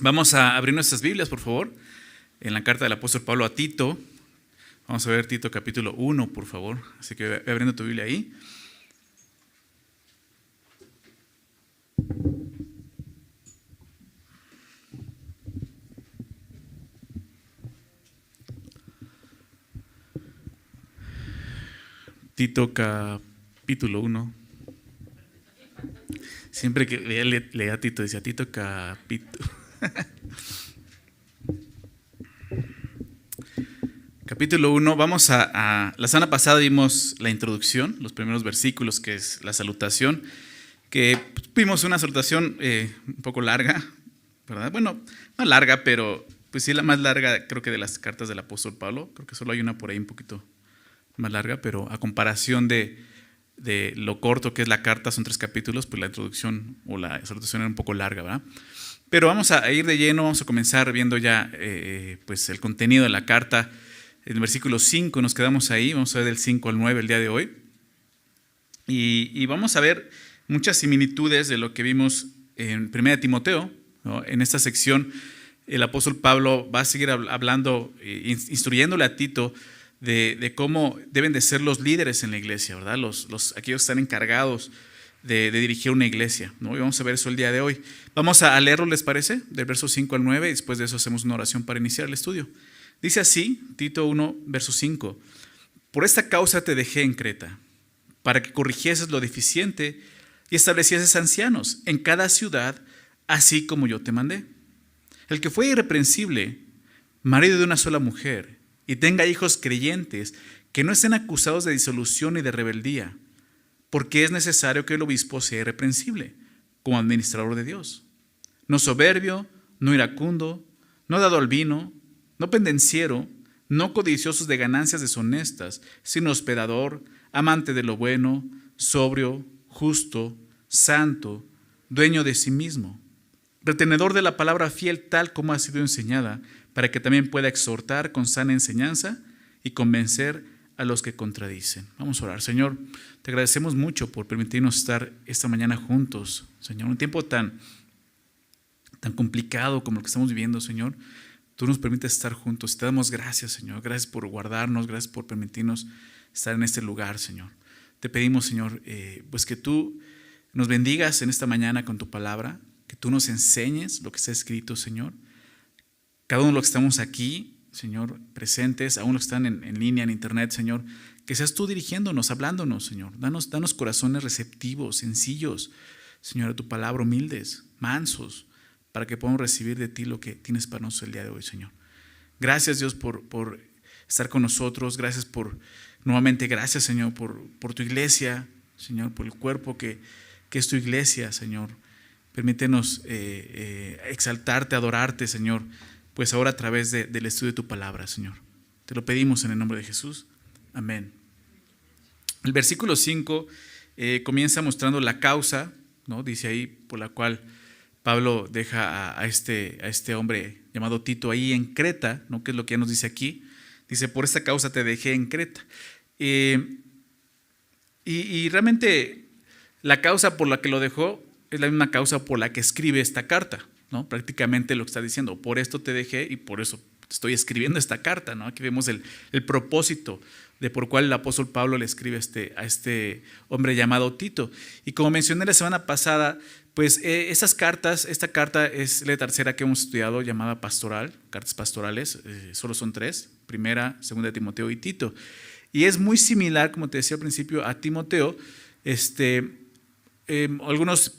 Vamos a abrir nuestras Biblias, por favor, en la carta del apóstol Pablo a Tito. Vamos a ver Tito capítulo 1, por favor. Así que ve abriendo tu Biblia ahí. Tito capítulo 1. Siempre que leía a Tito, decía Tito capítulo. Capítulo 1, vamos la semana pasada vimos la introducción, los primeros versículos, que es la salutación, que vimos una salutación un poco larga, ¿verdad? Bueno, no larga, pero pues sí la más larga creo que de las cartas del apóstol Pablo. Creo que solo hay una por ahí un poquito más larga, pero a comparación de lo corto que es la carta, son 3 capítulos, pues la introducción o la salutación era un poco larga, ¿verdad? Pero vamos a ir de lleno, vamos a comenzar viendo ya pues el contenido de la carta. En el versículo 5 nos quedamos ahí, vamos a ver del 5 al 9 el día de hoy. Y vamos a ver muchas similitudes de lo que vimos en 1 Timoteo, ¿no? En esta sección el apóstol Pablo va a seguir hablando, instruyéndole a Tito de cómo deben de ser los líderes en la iglesia, ¿verdad? Aquellos que están encargados de dirigir una iglesia, ¿no? Y vamos a ver eso el día de hoy. Vamos a leerlo, ¿les parece? Del verso 5 al 9, y después de eso hacemos una oración para iniciar el estudio. Dice así, Tito 1, verso 5: Por esta causa te dejé en Creta, para que corrigieses lo deficiente y establecieses ancianos en cada ciudad, así como yo te mandé. El que fue irreprensible, marido de una sola mujer, y tenga hijos creyentes, que no estén acusados de disolución y de rebeldía, porque es necesario que el obispo sea irreprensible, como administrador de Dios, no soberbio, no iracundo, no dado al vino, no pendenciero, no codiciosos de ganancias deshonestas, sino hospedador, amante de lo bueno, sobrio, justo, santo, dueño de sí mismo, retenedor de la palabra fiel tal como ha sido enseñada, para que también pueda exhortar con sana enseñanza y convencer a los que contradicen. Vamos a orar. Señor, te agradecemos mucho por permitirnos estar esta mañana juntos, Señor, un tiempo tan complicado como el que estamos viviendo, Señor. Tú nos permites estar juntos. Te damos gracias, Señor. Gracias por guardarnos, gracias por permitirnos estar en este lugar, Señor. Te pedimos, Señor, pues que tú nos bendigas en esta mañana con tu palabra, que tú nos enseñes lo que está escrito, Señor. Cada uno de los que estamos aquí, Señor, presentes, aún los que están en línea, en internet, Señor, que seas tú dirigiéndonos, hablándonos, Señor. Danos corazones receptivos, sencillos, Señor, a tu palabra, humildes, mansos, para que podamos recibir de ti lo que tienes para nosotros el día de hoy, Señor. Gracias, Dios, por estar con nosotros. Gracias nuevamente, gracias, Señor, por tu iglesia, Señor, por el cuerpo que es tu iglesia, Señor. Permítenos exaltarte, adorarte, Señor, pues ahora a través del estudio de tu palabra, Señor. Te lo pedimos en el nombre de Jesús. Amén. El versículo 5 comienza mostrando la causa, ¿no? Dice ahí, por la cual Pablo deja a este hombre llamado Tito ahí en Creta, ¿no? Que es lo que ya nos dice aquí. Dice, por esta causa te dejé en Creta. Y realmente la causa por la que lo dejó es la misma causa por la que escribe esta carta, ¿no? Prácticamente lo que está diciendo, por esto te dejé y por eso estoy escribiendo esta carta, ¿no? Aquí vemos el propósito de por cuál el apóstol Pablo le escribe a este hombre llamado Tito. Y como mencioné la semana pasada, pues esta carta es la tercera que hemos estudiado, llamada pastoral, cartas pastorales, solo son 3, primera, segunda de Timoteo y Tito. Y es muy similar, como te decía al principio, a Timoteo. Algunos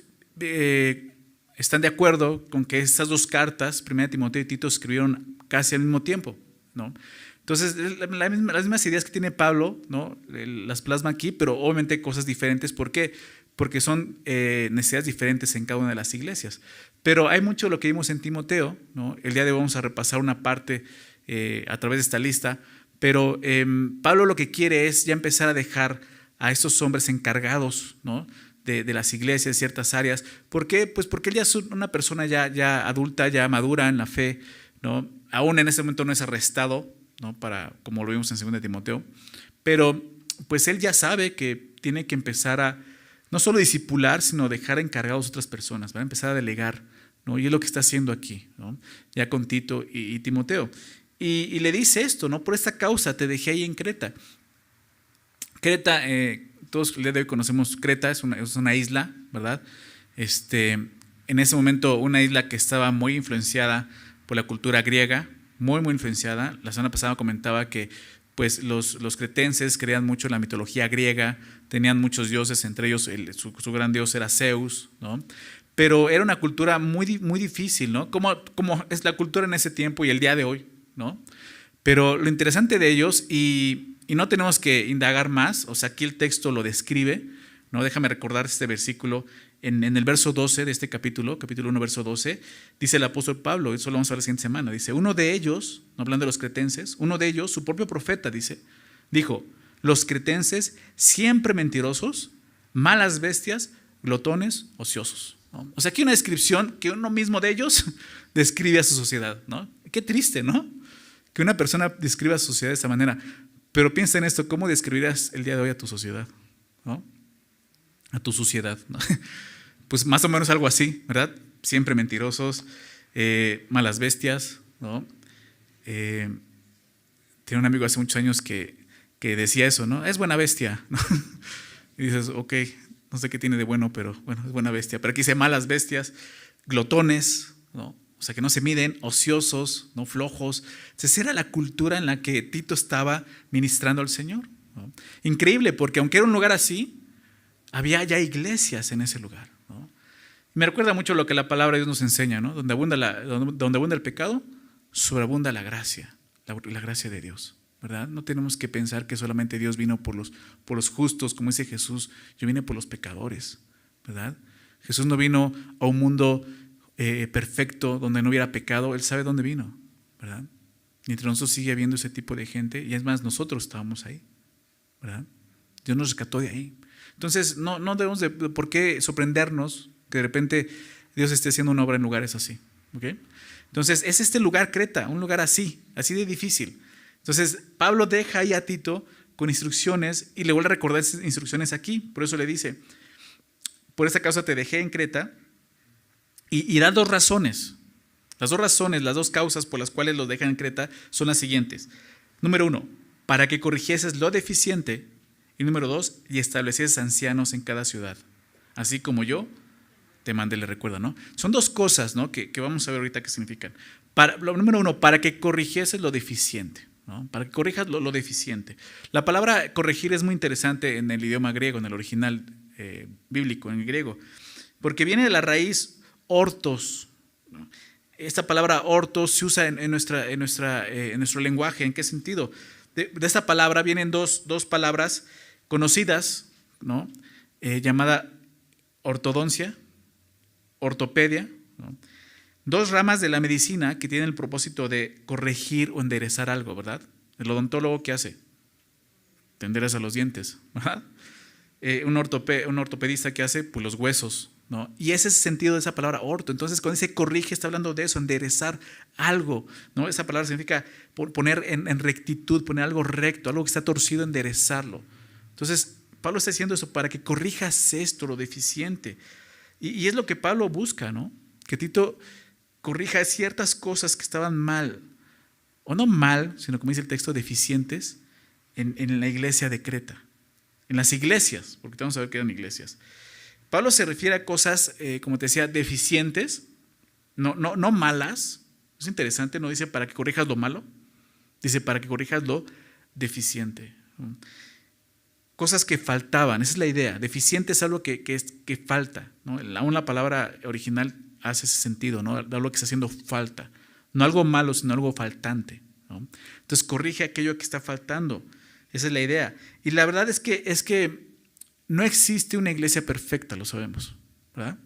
están de acuerdo con que estas 2 cartas, primera de Timoteo y Tito, se escribieron casi al mismo tiempo, ¿no? Entonces, las mismas ideas que tiene Pablo, ¿no? Las plasma aquí, pero obviamente cosas diferentes. ¿Por qué? Porque son necesidades diferentes en cada una de las iglesias. Pero hay mucho de lo que vimos en Timoteo, ¿no? El día de hoy vamos a repasar una parte a través de esta lista, pero Pablo lo que quiere es ya empezar a dejar a estos hombres encargados, ¿no? de las iglesias, ciertas áreas. ¿Por qué? Pues porque él ya es una persona ya adulta, ya madura en la fe, ¿no? Aún en ese momento no es arrestado, ¿no? Como lo vimos en 2 de Timoteo, pero pues él ya sabe que tiene que empezar a no solo discipular, sino dejar encargados a otras personas, va a empezar a delegar, ¿no? Y es lo que está haciendo aquí, ¿no? Ya con Tito y Timoteo. Y le dice esto, ¿no? Por esta causa te dejé ahí en Creta. Creta, todos el día de hoy conocemos Creta, es una isla, ¿verdad? En ese momento una isla que estaba muy influenciada por la cultura griega, muy influenciada. La semana pasada comentaba que pues los cretenses creían mucho en la mitología griega, tenían muchos dioses, entre ellos su gran dios era Zeus, ¿no? Pero era una cultura muy difícil, ¿no? Como es la cultura en ese tiempo y el día de hoy, ¿no? Pero lo interesante de ellos, y no tenemos que indagar más, o sea, aquí el texto lo describe, ¿no? Déjame recordar este versículo, en el verso 12 de este capítulo 1, verso 12, dice el apóstol Pablo, eso lo vamos a ver la siguiente semana, dice, uno de ellos, no hablando de los cretenses, uno de ellos, su propio profeta, dijo, los cretenses siempre mentirosos, malas bestias, glotones, ociosos, ¿no? O sea, aquí una descripción que uno mismo de ellos describe a su sociedad, ¿no? Qué triste, ¿no? Que una persona describa a su sociedad de esta manera. Pero piensa en esto, ¿cómo describirás el día de hoy a tu sociedad? ¿No? A tu suciedad, ¿no? Pues más o menos algo así, ¿verdad? Siempre mentirosos, malas bestias, ¿no? Tenía un amigo hace muchos años que decía eso, ¿no? Es buena bestia, ¿no? Y dices, ok, no sé qué tiene de bueno, pero bueno, es buena bestia. Pero aquí dice malas bestias, glotones, ¿no? O sea, que no se miden, ociosos, no flojos. Entonces era la cultura en la que Tito estaba ministrando al Señor, ¿no? Increíble, porque aunque era un lugar así, había ya iglesias en ese lugar, ¿no? Me recuerda mucho lo que la palabra de Dios nos enseña, ¿no? Donde abunda el pecado, sobreabunda la gracia de Dios, ¿verdad? No tenemos que pensar que solamente Dios vino por los justos, como dice Jesús, yo vine por los pecadores, ¿verdad? Jesús no vino a un mundo perfecto donde no hubiera pecado, Él sabe dónde vino, ¿verdad? Y entre nosotros sigue habiendo ese tipo de gente, y es más, nosotros estábamos ahí, ¿verdad? Dios nos rescató de ahí. Entonces no debemos de por qué sorprendernos que de repente Dios esté haciendo una obra en lugares así, ¿ok? Entonces es este lugar Creta, un lugar así de difícil. Entonces Pablo deja ahí a Tito con instrucciones y le vuelve a recordar esas instrucciones aquí, por eso le dice, por esta causa te dejé en Creta, y da dos razones. Las dos causas por las cuales los dejan en Creta son las siguientes. Número 1, para que corrigieses lo deficiente. Y número 2, y establecieses ancianos en cada ciudad. Así como yo te mandé, le recuerda, ¿no? Son dos cosas, ¿no? que vamos a ver ahorita qué significan. Número 1, para que corrigieses lo deficiente, ¿no? Para que corrijas lo deficiente. La palabra corregir es muy interesante en el idioma griego, en el original bíblico, en el griego, porque viene de la raíz ortos, ¿no? Esta palabra ortos se usa en nuestro lenguaje. ¿En qué sentido? De esta palabra vienen dos palabras conocidas, ¿no? Llamada ortodoncia, ortopedia, ¿no? Dos ramas de la medicina que tienen el propósito de corregir o enderezar algo, ¿verdad? El odontólogo, ¿qué hace? Te endereza los dientes, ¿verdad? Un ortopedista, ¿qué hace? Pues los huesos, ¿no? Y ese es el sentido de esa palabra orto. Entonces, cuando dice corrige, está hablando de eso, enderezar algo, ¿no? Esa palabra significa poner en rectitud, poner algo recto, algo que está torcido, enderezarlo. Entonces, Pablo está diciendo eso, para que corrijas esto, lo deficiente. Y es lo que Pablo busca, ¿no? Que Tito corrija ciertas cosas que estaban mal, o no mal, sino como dice el texto, deficientes en la iglesia de Creta. En las iglesias, porque vamos a ver que eran iglesias. Pablo se refiere a cosas, como te decía, deficientes, no malas. Es interesante, no dice para que corrijas lo malo, dice para que corrijas lo deficiente. Cosas que faltaban, esa es la idea. Deficiente es algo que falta, ¿no? Aún la palabra original hace ese sentido, ¿no? Algo que está haciendo falta. No algo malo, sino algo faltante, ¿no? Entonces corrige aquello que está faltando. Esa es la idea. Y la verdad es que no existe una iglesia perfecta, lo sabemos, ¿verdad?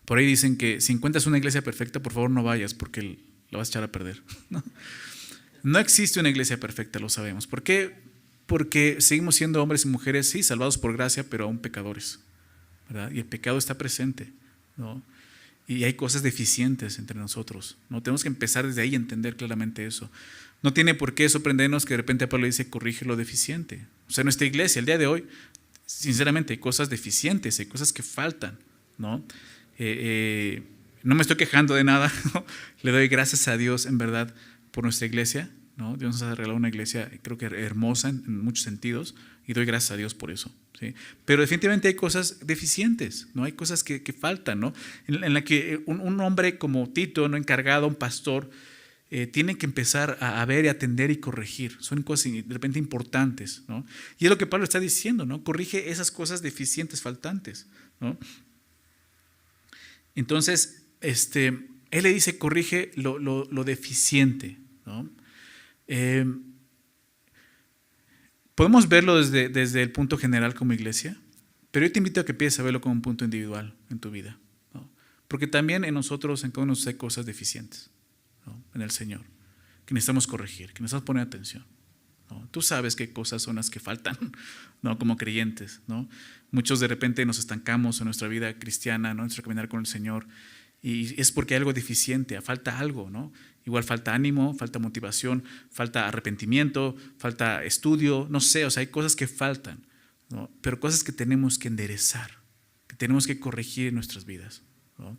Por ahí dicen que si encuentras una iglesia perfecta, por favor no vayas porque la vas a echar a perder. No existe una iglesia perfecta, lo sabemos. ¿Por qué? Porque seguimos siendo hombres y mujeres, sí, salvados por gracia, pero aún pecadores, ¿verdad? Y el pecado está presente, ¿no? Y hay cosas deficientes entre nosotros, ¿no? Tenemos que empezar desde ahí a entender claramente eso. No tiene por qué sorprendernos que de repente Pablo dice corrige lo deficiente. O sea, en nuestra iglesia, el día de hoy, sinceramente hay cosas deficientes, hay cosas que faltan, ¿no? No me estoy quejando de nada, ¿no? Le doy gracias a Dios en verdad por nuestra iglesia, ¿no? Dios nos ha regalado una iglesia, creo que hermosa en muchos sentidos, y doy gracias a Dios por eso, ¿sí? Pero definitivamente hay cosas deficientes, ¿no? Hay cosas que faltan, ¿no? En la que un hombre como Tito, ¿no? Encargado, un pastor, tiene que empezar a ver y atender y corregir. Son cosas de repente importantes, ¿no? Y es lo que Pablo está diciendo, ¿no? Corrige esas cosas deficientes, faltantes, ¿no? Entonces, él le dice, corrige lo deficiente, ¿no? Podemos verlo desde el punto general como iglesia, pero yo te invito a que empieces a verlo como un punto individual en tu vida, ¿no? Porque también en nosotros, en cada uno hay cosas deficientes, ¿no? En el Señor, que necesitamos corregir, que necesitamos poner atención, ¿no? Tú sabes qué cosas son las que faltan, ¿no? Como creyentes, ¿no? Muchos de repente nos estancamos en nuestra vida cristiana, ¿no? En nuestro caminar con el Señor, y es porque hay algo deficiente, falta algo, ¿no? Igual falta ánimo, falta motivación, falta arrepentimiento, falta estudio, no sé, o sea, hay cosas que faltan, ¿no? Pero cosas que tenemos que enderezar, que tenemos que corregir en nuestras vidas, ¿no?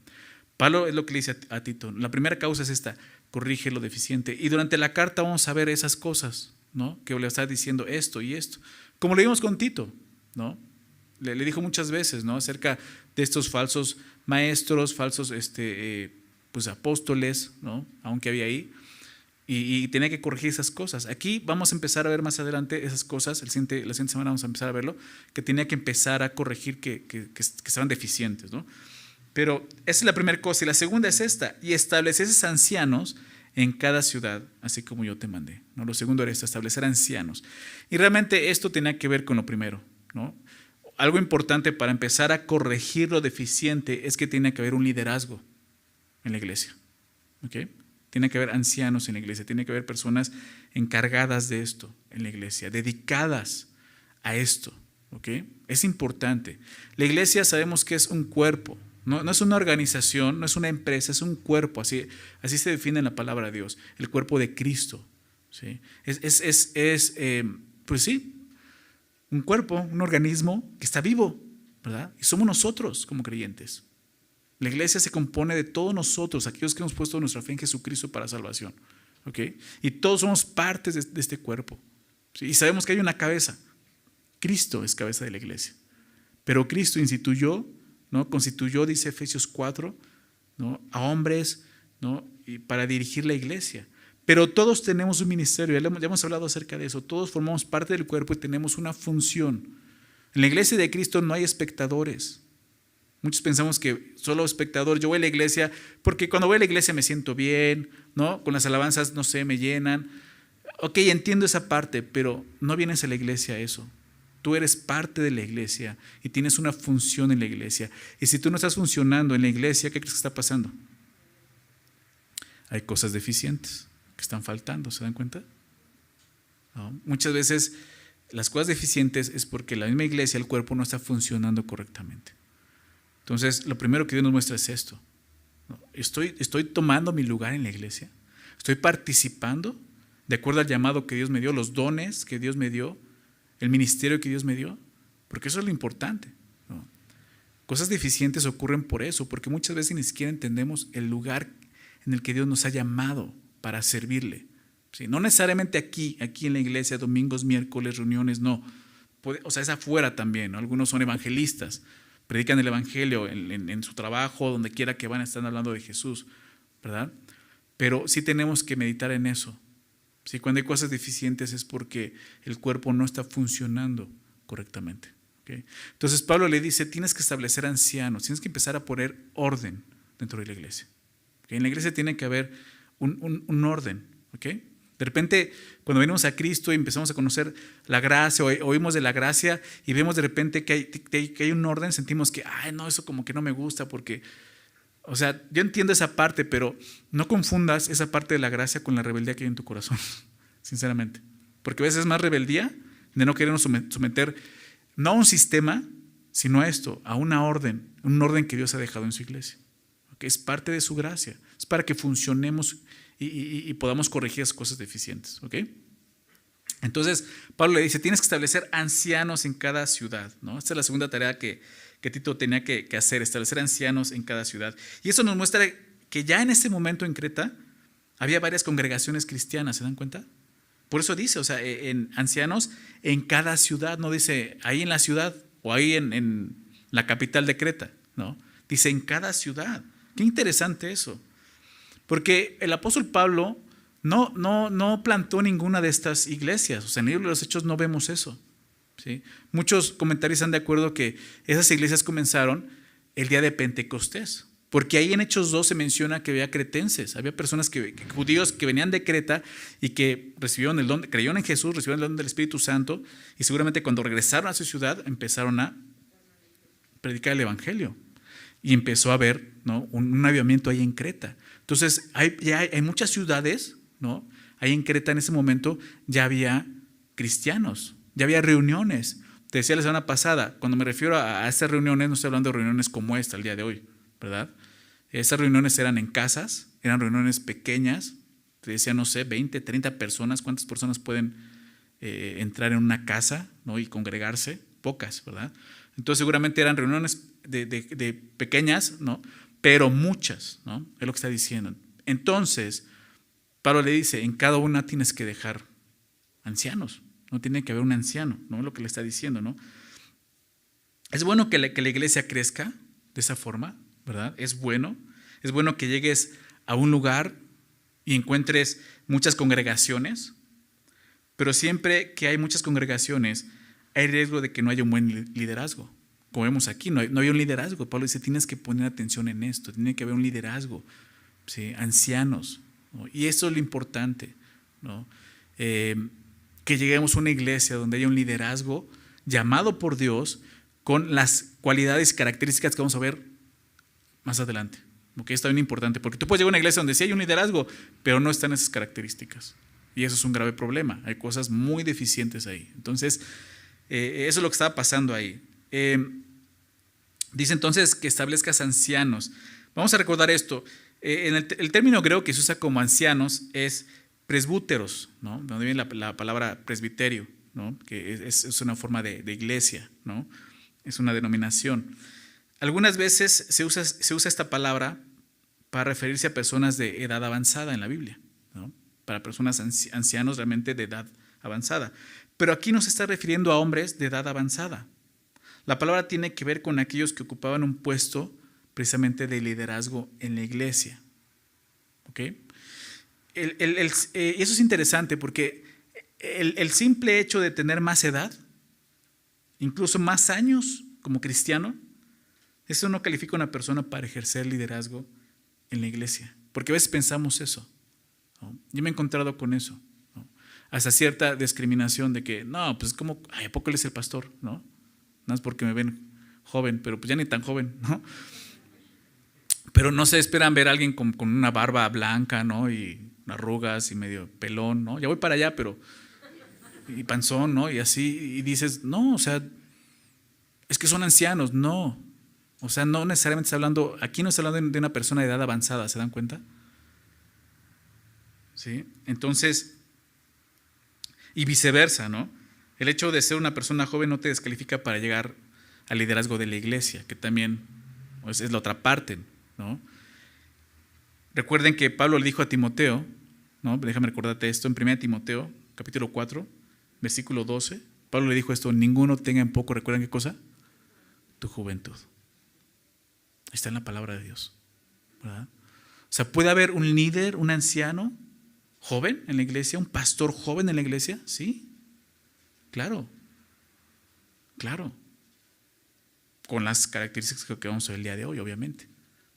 Pablo es lo que le dice a Tito. La primera causa es esta: corrige lo deficiente. Y durante la carta vamos a ver esas cosas, ¿no? Que le está diciendo esto y esto. Como lo vimos con Tito, ¿no? Le dijo muchas veces, ¿no? Acerca de estos falsos maestros, falsos pues apóstoles, ¿no? Aunque había ahí. Y tenía que corregir esas cosas. Aquí vamos a empezar a ver más adelante esas cosas. La siguiente semana vamos a empezar a verlo. Que tenía que empezar a corregir que estaban deficientes, ¿no? Pero esa es la primera cosa. Y la segunda es esta: y estableces ancianos en cada ciudad, así como yo te mandé, ¿no? Lo segundo era esto: establecer ancianos. Y realmente esto tenía que ver con lo primero, ¿no? Algo importante para empezar a corregir lo deficiente es que tiene que haber un liderazgo en la iglesia, ¿ok? Tiene que haber ancianos en la iglesia, tiene que haber personas encargadas de esto en la iglesia, dedicadas a esto, ¿ok? Es importante. La iglesia sabemos que es un cuerpo. No es una organización, no es una empresa, es un cuerpo. Así se define en la palabra de Dios, el cuerpo de Cristo, ¿sí? Pues sí, un cuerpo, un organismo que está vivo, ¿verdad? Y somos nosotros como creyentes. La iglesia se compone de todos nosotros, aquellos que hemos puesto nuestra fe en Jesucristo para salvación, ¿ok? Y todos somos partes de este cuerpo, ¿sí? Y sabemos que hay una cabeza. Cristo es cabeza de la iglesia. Pero Cristo instituyó, ¿no? Constituyó, dice Efesios 4, ¿no? A hombres, ¿no? Y para dirigir la iglesia. Pero todos tenemos un ministerio, ya hemos hablado acerca de eso. Todos formamos parte del cuerpo y tenemos una función. En la iglesia de Cristo no hay espectadores. Muchos pensamos que solo espectador. Yo voy a la iglesia porque cuando voy a la iglesia me siento bien, ¿no? Con las alabanzas, no sé, me llenan. Ok, entiendo esa parte, pero no vienes a la iglesia a eso. Tú eres parte de la iglesia y tienes una función en la iglesia. Y si tú no estás funcionando en la iglesia, ¿qué crees que está pasando? Hay cosas deficientes que están faltando, ¿se dan cuenta? ¿No? Muchas veces las cosas deficientes es porque la misma iglesia, el cuerpo, no está funcionando correctamente. Entonces, lo primero que Dios nos muestra es esto, ¿no? Estoy tomando mi lugar en la iglesia, estoy participando de acuerdo al llamado que Dios me dio, los dones que Dios me dio, el ministerio que Dios me dio, porque eso es lo importante, ¿no? Cosas deficientes ocurren por eso, porque muchas veces ni siquiera entendemos el lugar en el que Dios nos ha llamado para servirle, ¿sí? No necesariamente aquí en la iglesia, domingos, miércoles, reuniones, no. O sea, es afuera también, ¿no? Algunos son evangelistas, predican el evangelio en su trabajo, donde quiera que van, están hablando de Jesús, ¿verdad? Pero sí tenemos que meditar en eso. ¿Sí? Cuando hay cosas deficientes es porque el cuerpo no está funcionando correctamente, ¿okay? Entonces Pablo le dice, tienes que establecer ancianos, tienes que empezar a poner orden dentro de la iglesia, ¿okay? En la iglesia tiene que haber un orden, ¿okay? De repente, cuando venimos a Cristo y empezamos a conocer la gracia, o oímos de la gracia y vemos de repente que hay un orden, sentimos que, ay, no, eso como que no me gusta porque, o sea, yo entiendo esa parte, pero no confundas esa parte de la gracia con la rebeldía que hay en tu corazón, sinceramente. Porque a veces es más rebeldía de no querernos someter, no a un sistema, sino a esto, a una orden, un orden que Dios ha dejado en su iglesia, que es parte de su gracia, es para que funcionemos y podamos corregir esas cosas deficientes, ¿ok? Entonces, Pablo le dice, tienes que establecer ancianos en cada ciudad, ¿no? Esta es la segunda tarea que que Tito tenía que hacer, establecer ancianos en cada ciudad. Y eso nos muestra que ya en ese momento en Creta había varias congregaciones cristianas, ¿se dan cuenta? Por eso dice, o sea, en ancianos en cada ciudad, no dice ahí en la ciudad o ahí en la capital de Creta, ¿no? Dice en cada ciudad. Qué interesante eso. Porque el apóstol Pablo no plantó ninguna de estas iglesias. O sea, en el libro de los Hechos no vemos eso, ¿sí? Muchos comentarios están de acuerdo que esas iglesias comenzaron el día de Pentecostés. Porque ahí en Hechos 2 se menciona que había cretenses, había personas judíos que venían de Creta y que recibieron el don, creyeron en Jesús, recibieron el don del Espíritu Santo y seguramente cuando regresaron a su ciudad empezaron a predicar el Evangelio y empezó a haber, ¿no?, un avivamiento ahí en Creta. Entonces hay muchas ciudades, ¿no? Ahí en Creta en ese momento ya había cristianos, ya había reuniones. Te decía la semana pasada, cuando me refiero a estas reuniones, no estoy hablando de reuniones como esta el día de hoy, ¿verdad? Esas reuniones eran en casas, eran reuniones pequeñas, te decía, no sé, 20, 30 personas. ¿Cuántas personas pueden entrar en una casa, ¿no?, y congregarse? Pocas, ¿verdad? Entonces seguramente eran reuniones de pequeñas, ¿no?, pero muchas, ¿no? Es lo que está diciendo. Entonces, Pablo le dice, en cada una tienes que dejar ancianos, no tiene que haber un anciano, ¿no? Es lo que le está diciendo, ¿no? Es bueno que la iglesia crezca de esa forma, ¿verdad? Es bueno que llegues a un lugar y encuentres muchas congregaciones, pero siempre que hay muchas congregaciones hay riesgo de que no haya un buen liderazgo. Como vemos aquí, no hay un liderazgo. Pablo dice, tienes que poner atención en esto, tiene que haber un liderazgo, ¿sí? Ancianos, ¿no? Y eso es lo importante, ¿no? Que lleguemos a una iglesia donde haya un liderazgo llamado por Dios con las cualidades y características que vamos a ver más adelante. Okay, esto es bien importante, porque tú puedes llegar a una iglesia donde sí hay un liderazgo, pero no están esas características. Y eso es un grave problema. Hay cosas muy deficientes ahí. Entonces, eso es lo que estaba pasando ahí. Dice entonces que establezcas ancianos. Vamos a recordar esto. El término griego que se usa como ancianos es presbúteros, ¿no? De donde viene la palabra presbiterio, ¿no? Que es una forma de iglesia, ¿no? Es una denominación. Algunas veces se usa esta palabra para referirse a personas de edad avanzada en la Biblia, ¿no? Para personas ancianos realmente de edad avanzada. Pero aquí no se está refiriendo a hombres de edad avanzada. La palabra tiene que ver con aquellos que ocupaban un puesto precisamente de liderazgo en la iglesia. ¿Ok? Y eso es interesante porque el simple hecho de tener más edad, incluso más años como cristiano, eso no califica a una persona para ejercer liderazgo en la iglesia. Porque a veces pensamos eso, ¿no? Yo me he encontrado con eso, ¿no? Hasta cierta discriminación de que, no, pues como, ¿a poco él es el pastor? ¿No? Nada más porque me ven joven, pero pues ya ni tan joven, ¿no? Pero no se esperan ver a alguien con una barba blanca, ¿no? Y arrugas y medio pelón, ¿no? Ya voy para allá, pero y panzón, ¿no? Y así, y dices, no, o sea, es que son ancianos, no. O sea, no necesariamente está hablando, aquí no está hablando de una persona de edad avanzada, ¿se dan cuenta? ¿Sí? Entonces, y viceversa, ¿no? El hecho de ser una persona joven no te descalifica para llegar al liderazgo de la iglesia, que también pues, es la otra parte, ¿no? Recuerden que Pablo le dijo a Timoteo, ¿no? Déjame recordarte esto, en 1 Timoteo, capítulo 4, versículo 12, Pablo le dijo esto, ninguno tenga en poco, ¿recuerdan qué cosa? Tu juventud. Ahí está en la palabra de Dios, ¿verdad? O sea, ¿puede haber un líder, un anciano joven en la iglesia, un pastor joven en la iglesia? Sí, claro, claro. Con las características que vamos a ver el día de hoy, obviamente.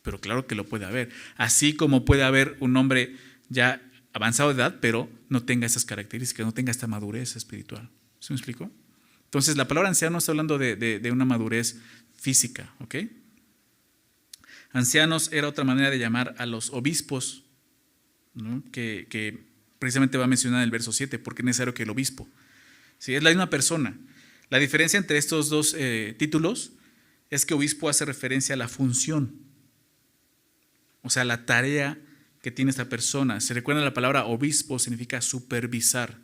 Pero claro que lo puede haber. Así como puede haber un hombre ya avanzado de edad, pero no tenga esas características, no tenga esta madurez espiritual. ¿Se me explicó? Entonces, la palabra anciano no está hablando de una madurez física, ¿ok? Ancianos era otra manera de llamar a los obispos, ¿no? Que precisamente va a mencionar en el verso 7, porque es necesario que el obispo. ¿Sí? Es la misma persona. La diferencia entre estos dos títulos es que obispo hace referencia a la función, o sea, la tarea que tiene esta persona. ¿Se recuerda la palabra obispo? Significa supervisar,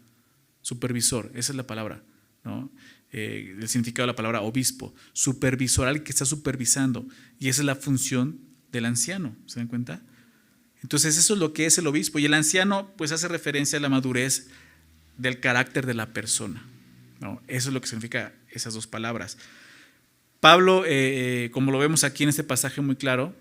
supervisor, esa es la palabra, ¿no? El significado de la palabra obispo, supervisor, alguien que está supervisando, y esa es la función del anciano, ¿se dan cuenta? Entonces eso es lo que es el obispo, y el anciano pues hace referencia a la madurez del carácter de la persona, ¿no? Eso es lo que significa esas dos palabras. Pablo, como lo vemos aquí en este pasaje muy claro,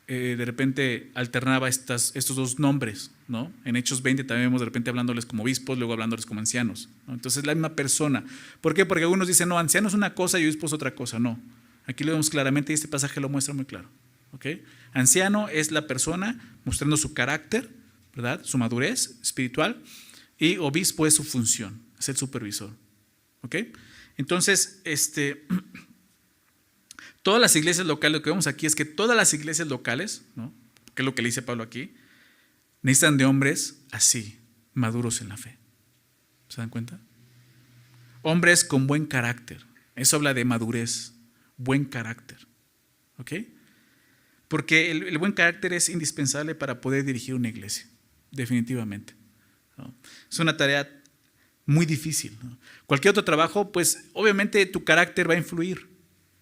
de repente alternaba estos dos nombres, ¿no? En Hechos 20 también vemos de repente hablándoles como obispos, luego hablándoles como ancianos, ¿no? Entonces es la misma persona. ¿Por qué? Porque algunos dicen, no, anciano es una cosa y obispo es otra cosa. No, aquí lo vemos claramente y este pasaje lo muestra muy claro, ¿ok? Anciano es la persona mostrando su carácter, ¿verdad? Su madurez espiritual, y obispo es su función, es el supervisor, ¿ok? Entonces, todas las iglesias locales, lo que vemos aquí es que todas las iglesias locales, ¿no? Que es lo que le dice Pablo aquí, necesitan de hombres así, maduros en la fe. ¿Se dan cuenta? Hombres con buen carácter. Eso habla de madurez, buen carácter. ¿Ok? Porque el buen carácter es indispensable para poder dirigir una iglesia, definitivamente, ¿no? Es una tarea muy difícil, ¿no? Cualquier otro trabajo, pues obviamente tu carácter va a influir,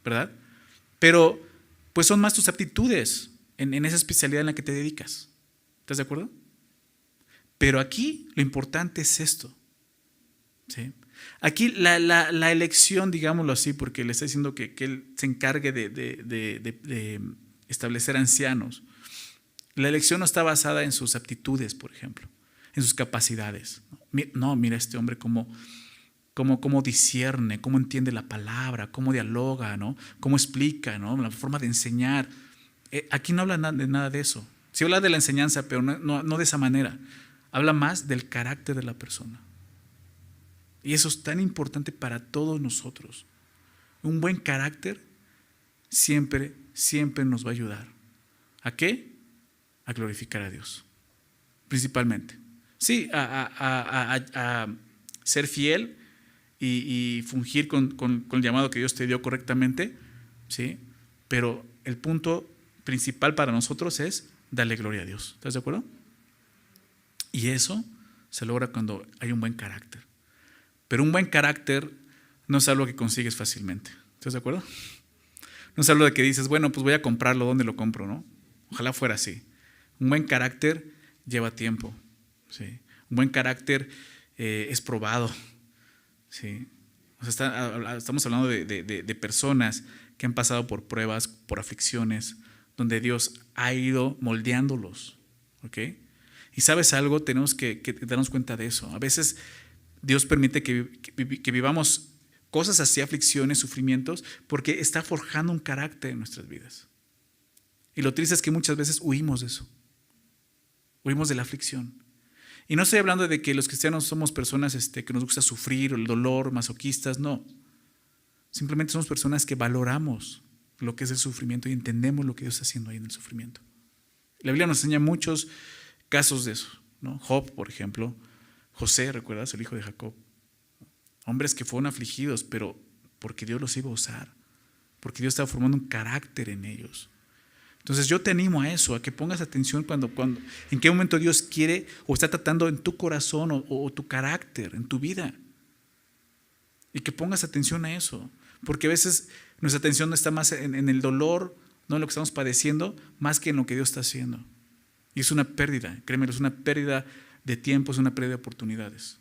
¿verdad? Pero pues son más tus aptitudes en esa especialidad en la que te dedicas. ¿Estás de acuerdo? Pero aquí lo importante es esto, ¿sí? Aquí la elección, digámoslo así, porque le está diciendo que él se encargue de establecer ancianos. La elección no está basada en sus aptitudes, por ejemplo, en sus capacidades. No, mira este hombre cómo discierne, cómo entiende la palabra, cómo dialoga, ¿no? Cómo explica, ¿no? La forma de enseñar. Aquí no habla de nada de eso. Sí habla de la enseñanza, pero no de esa manera. Habla más del carácter de la persona. Y eso es tan importante para todos nosotros. Un buen carácter siempre nos va a ayudar. ¿A qué? A glorificar a Dios. Principalmente. Sí, a ser fiel y fungir con el llamado que Dios te dio correctamente, ¿sí? Pero el punto principal para nosotros es darle gloria a Dios. ¿Estás de acuerdo? Y eso se logra cuando hay un buen carácter. Pero un buen carácter no es algo que consigues fácilmente. ¿Estás de acuerdo? No es algo de que dices, bueno, pues voy a comprarlo, ¿dónde lo compro, no? Ojalá fuera así. Un buen carácter lleva tiempo, ¿sí? Un buen carácter es probado, ¿sí? O sea, estamos hablando de personas que han pasado por pruebas, por aflicciones, donde Dios ha ido moldeándolos, ¿ok? Y sabes algo, tenemos que darnos cuenta de eso. A veces Dios permite que vivamos cosas así, aflicciones, sufrimientos, porque está forjando un carácter en nuestras vidas. Y lo triste es que muchas veces huimos de eso. Huimos de la aflicción. Y no estoy hablando de que los cristianos somos personas que nos gusta sufrir, o el dolor, masoquistas, no. Simplemente somos personas que valoramos lo que es el sufrimiento y entendemos lo que Dios está haciendo ahí en el sufrimiento. La Biblia nos enseña muchos casos de eso, ¿no? Job, por ejemplo, José, ¿recuerdas? El hijo de Jacob. Hombres que fueron afligidos, pero porque Dios los iba a usar, porque Dios estaba formando un carácter en ellos. Entonces yo te animo a eso, a que pongas atención cuando en qué momento Dios quiere o está tratando en tu corazón o tu carácter, en tu vida. Y que pongas atención a eso, porque a veces nuestra atención no está más en el dolor, no en lo que estamos padeciendo, más que en lo que Dios está haciendo. Y es una pérdida, créeme, es una pérdida de tiempo, es una pérdida de oportunidades,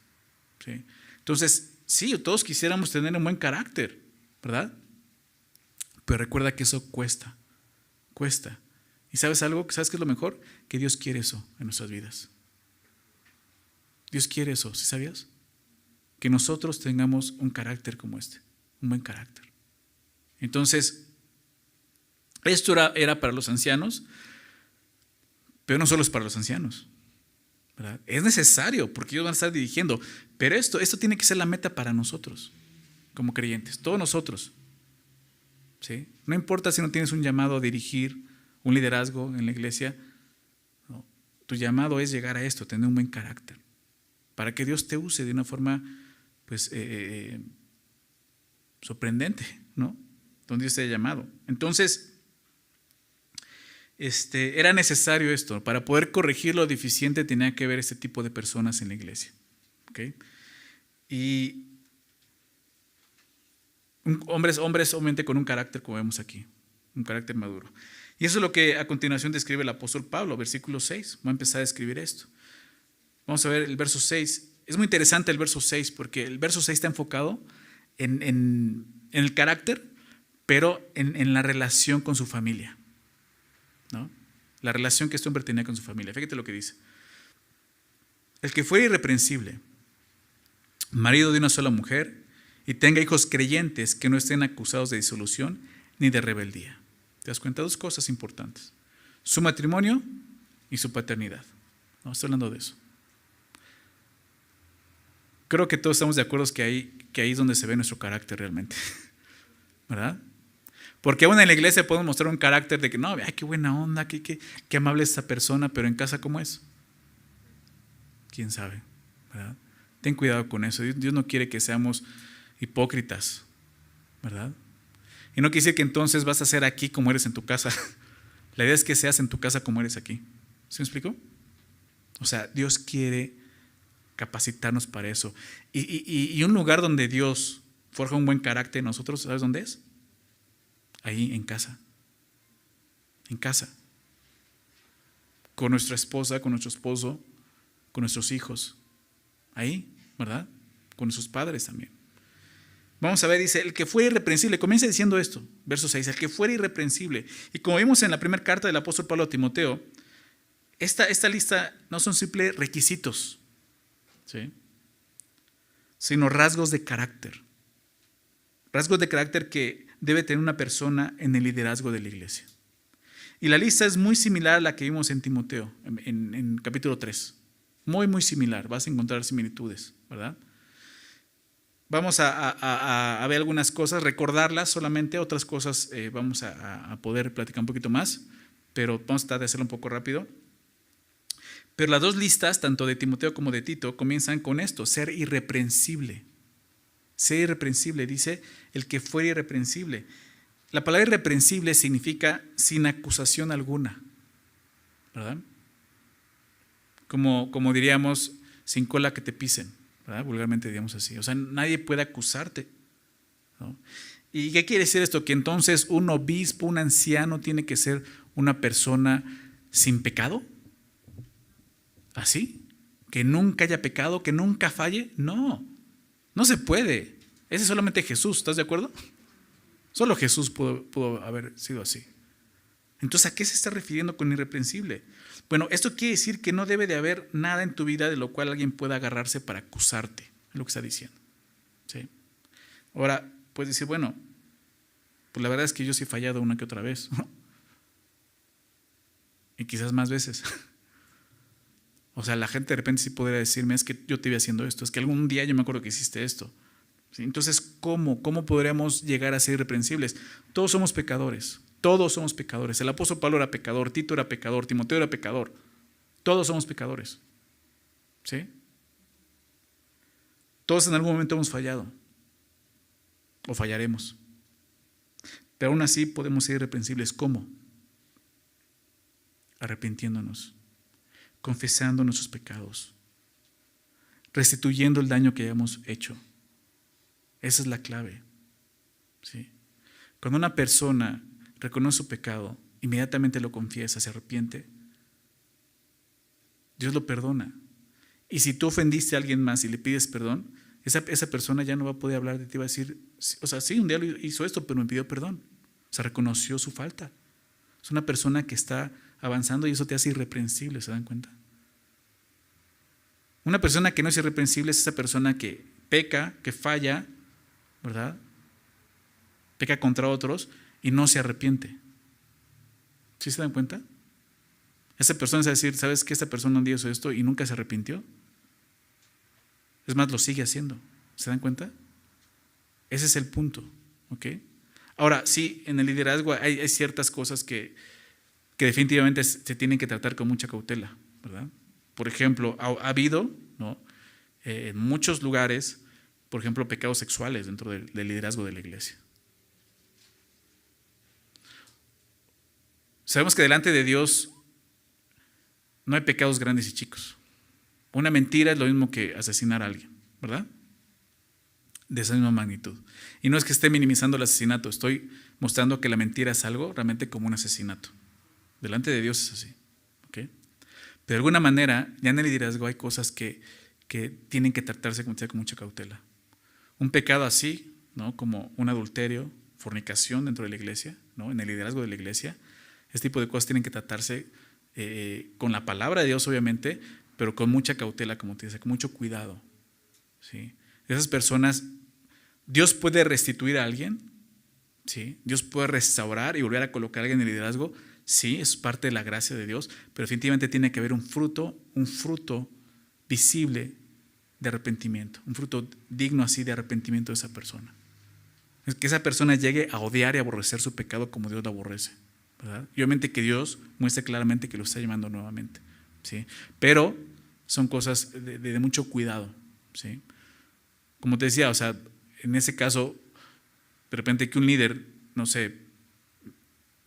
¿sí? Entonces, sí, todos quisiéramos tener un buen carácter, ¿verdad? Pero recuerda que eso cuesta. ¿Y sabes algo? ¿Sabes qué es lo mejor? Que Dios quiere eso en nuestras vidas. Dios quiere eso, ¿sí sabías? Que nosotros tengamos un carácter como un buen carácter. Entonces, esto era para los ancianos, pero no solo es para los ancianos, ¿verdad? Es necesario porque ellos van a estar dirigiendo, pero esto tiene que ser la meta para nosotros, como creyentes, todos nosotros. ¿Sí? No importa si no tienes un llamado a dirigir un liderazgo en la iglesia, no. Tu llamado es llegar a esto, tener un buen carácter, para que Dios te use de una forma pues, sorprendente, ¿no? Donde Dios te haya llamado. Entonces, era necesario esto. Para poder corregir lo deficiente tenía que haber este tipo de personas en la iglesia, ¿okay? Y Hombres, obviamente con un carácter como vemos aquí, un carácter maduro. Y eso es lo que a continuación describe el apóstol Pablo, versículo 6. Voy a empezar a escribir esto. Vamos a ver el verso 6. Es muy interesante el verso 6 porque el verso 6 está enfocado en el carácter, pero en la relación con su familia, ¿no? La relación que este hombre tenía con su familia. Fíjate lo que dice. El que fuera irreprensible, marido de una sola mujer, y tenga hijos creyentes que no estén acusados de disolución ni de rebeldía. ¿Te das cuenta? Dos cosas importantes. Su matrimonio y su paternidad. No estoy hablando de eso. Creo que todos estamos de acuerdo que ahí es donde se ve nuestro carácter realmente. ¿Verdad? Porque aún en la iglesia podemos mostrar un carácter de que no, ay, qué buena onda, qué amable es esta persona, pero en casa, ¿cómo es? ¿Quién sabe? ¿Verdad? Ten cuidado con eso. Dios no quiere que seamos hipócritas, ¿verdad? Y no quiere decir que entonces vas a ser aquí como eres en tu casa. La idea es que seas en tu casa como eres aquí. ¿Sí me explico? O sea, Dios quiere capacitarnos para eso. Y un lugar donde Dios forja un buen carácter en nosotros, ¿sabes dónde es? Ahí en casa. En casa. Con nuestra esposa, con nuestro esposo, con nuestros hijos. Ahí, ¿verdad? Con nuestros padres también. Vamos a ver, dice, el que fuera irreprensible, comienza diciendo esto, verso 6, el que fuera irreprensible. Y como vimos en la primera carta del apóstol Pablo a Timoteo, esta lista no son simples requisitos, ¿sí?, sino rasgos de carácter. Rasgos de carácter que debe tener una persona en el liderazgo de la iglesia. Y la lista es muy similar a la que vimos en Timoteo, en capítulo 3. Muy, muy similar, vas a encontrar similitudes, ¿verdad? Vamos a ver algunas cosas, recordarlas solamente, otras cosas vamos a poder platicar un poquito más, pero vamos a tratar de hacerlo un poco rápido. Pero las dos listas, tanto de Timoteo como de Tito, comienzan con esto, ser irreprensible. Ser irreprensible, dice el que fuera irreprensible. La palabra irreprensible significa sin acusación alguna, ¿verdad? Como diríamos, sin cola que te pisen, ¿verdad? Vulgarmente diríamos así. O sea, nadie puede acusarte, ¿no? ¿Y qué quiere decir esto? Que entonces un obispo, un anciano tiene que ser una persona sin pecado. ¿Así? ¿Que nunca haya pecado? ¿Que nunca falle? No, no se puede. Ese es solamente Jesús, ¿estás de acuerdo? Solo Jesús pudo haber sido así. Entonces, ¿a qué se está refiriendo con irreprensible? Bueno, esto quiere decir que no debe de haber nada en tu vida de lo cual alguien pueda agarrarse para acusarte, es lo que está diciendo, ¿sí? Ahora, puedes decir, bueno, pues la verdad es que yo sí he fallado una que otra vez, ¿no? Y quizás más veces. O sea, la gente de repente sí podría decirme, es que yo te iba haciendo esto, es que algún día yo me acuerdo que hiciste esto, ¿sí? Entonces, ¿cómo podríamos llegar a ser irreprensibles? Todos somos pecadores. Todos somos pecadores. El apóstol Pablo era pecador, Tito era pecador, Timoteo era pecador. Todos somos pecadores, ¿sí? Todos en algún momento hemos fallado o fallaremos. Pero aún así podemos ser irreprensibles. ¿Cómo? Arrepintiéndonos, confesando nuestros pecados, restituyendo el daño que hayamos hecho. Esa es la clave, ¿sí? Cuando una persona reconoce su pecado, inmediatamente lo confiesa, se arrepiente, Dios lo perdona. Y si tú ofendiste a alguien más y le pides perdón, esa persona ya no va a poder hablar de ti, va a decir, o sea, sí, un día hizo esto, pero me pidió perdón. O sea, reconoció su falta. Es una persona que está avanzando y eso te hace irreprensible, ¿se dan cuenta? Una persona que no es irreprensible es esa persona que peca, que falla, ¿verdad? Peca contra otros y no se arrepiente. ¿Sí se dan cuenta? Esa persona es decir, ¿sabes que esta persona un día hizo esto y nunca se arrepintió? Es más, lo sigue haciendo. ¿Se dan cuenta? Ese es el punto, ¿ok? Ahora, sí, en el liderazgo hay ciertas cosas que definitivamente se tienen que tratar con mucha cautela, ¿verdad? Por ejemplo, ha habido, ¿no?, en muchos lugares, por ejemplo, pecados sexuales dentro del liderazgo de la iglesia. Sabemos que delante de Dios no hay pecados grandes y chicos. Una mentira es lo mismo que asesinar a alguien, ¿verdad? de esa misma magnitud. Y no es que esté minimizando el asesinato, estoy mostrando que la mentira es algo realmente como un asesinato. Delante de Dios es así. ¿Okay? De alguna manera, ya en el liderazgo hay cosas que tienen que tratarse con mucha cautela. Un pecado así, ¿no? Como un adulterio, fornicación dentro de la iglesia, ¿no? En el liderazgo de la iglesia, este tipo de cosas tienen que tratarse con la palabra de Dios, obviamente, pero con mucha cautela, como te dice, con mucho cuidado. ¿Sí? Esas personas, Dios puede restituir a alguien, ¿sí? Dios puede restaurar y volver a colocar a alguien en el liderazgo, sí, es parte de la gracia de Dios, pero definitivamente tiene que haber un fruto visible de arrepentimiento, un fruto digno así de arrepentimiento de esa persona. Es que esa persona llegue a odiar y aborrecer su pecado como Dios lo aborrece, ¿verdad? Y obviamente que Dios muestre claramente que lo está llamando nuevamente, ¿sí? Pero son cosas de mucho cuidado, ¿sí? Como te decía, o sea, en ese caso, de repente que un líder, no sé,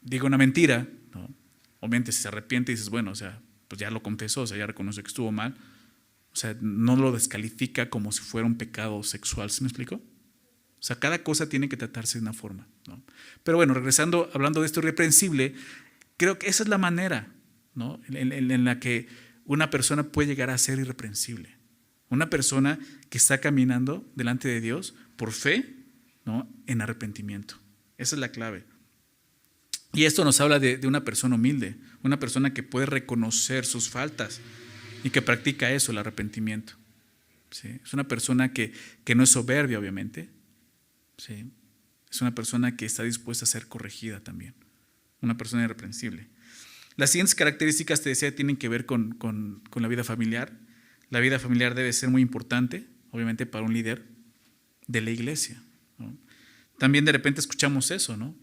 diga una mentira, ¿no? Obviamente si se arrepiente y dices, bueno, o sea, pues ya lo confesó, o sea, ya reconoce que estuvo mal, o sea, no lo descalifica como si fuera un pecado sexual, ¿sí me explico? O sea, cada cosa tiene que tratarse de una forma, ¿no? Pero bueno, regresando, hablando de esto irreprensible, creo que esa es la manera, ¿no? en la que una persona puede llegar a ser irreprensible. Una persona que está caminando delante de Dios por fe, ¿no? En arrepentimiento. Esa es la clave. Y esto nos habla de una persona humilde, una persona que puede reconocer sus faltas y que practica eso, el arrepentimiento. ¿Sí? Es una persona que no es soberbia, obviamente. ¿Sí? Es una persona que está dispuesta a ser corregida también. Una persona irreprensible. Las siguientes características, te decía, tienen que ver con la vida familiar. La vida familiar debe ser muy importante, obviamente, para un líder de la iglesia, ¿no? También de repente escuchamos eso, ¿no?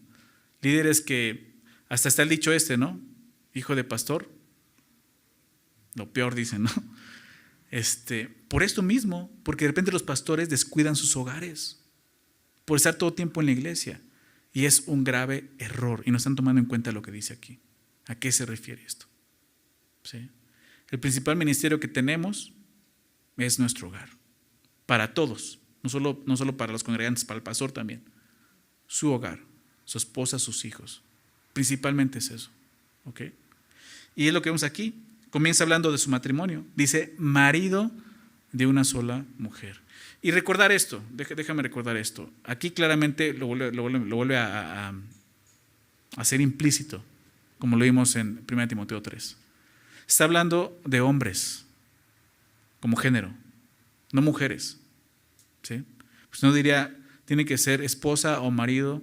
Líderes que, hasta está el dicho ¿no? Hijo de pastor, lo peor dicen, ¿no? Por esto mismo, porque de repente los pastores descuidan sus hogares por estar todo tiempo en la iglesia. Y es un grave error y no están tomando en cuenta lo que dice aquí. ¿A qué se refiere esto? ¿Sí? El principal ministerio que tenemos es nuestro hogar, para todos, no solo para los congregantes, para el pastor también. Su hogar, su esposa, sus hijos, principalmente es eso, ¿ok? Y es lo que vemos aquí. Comienza hablando de su matrimonio, dice marido de una sola mujer. Y recordar esto, déjame recordar esto, aquí claramente lo vuelve a ser implícito, como lo vimos en 1 Timoteo 3. Está hablando de hombres como género, no mujeres, ¿sí? Pues no diría, tiene que ser esposa o marido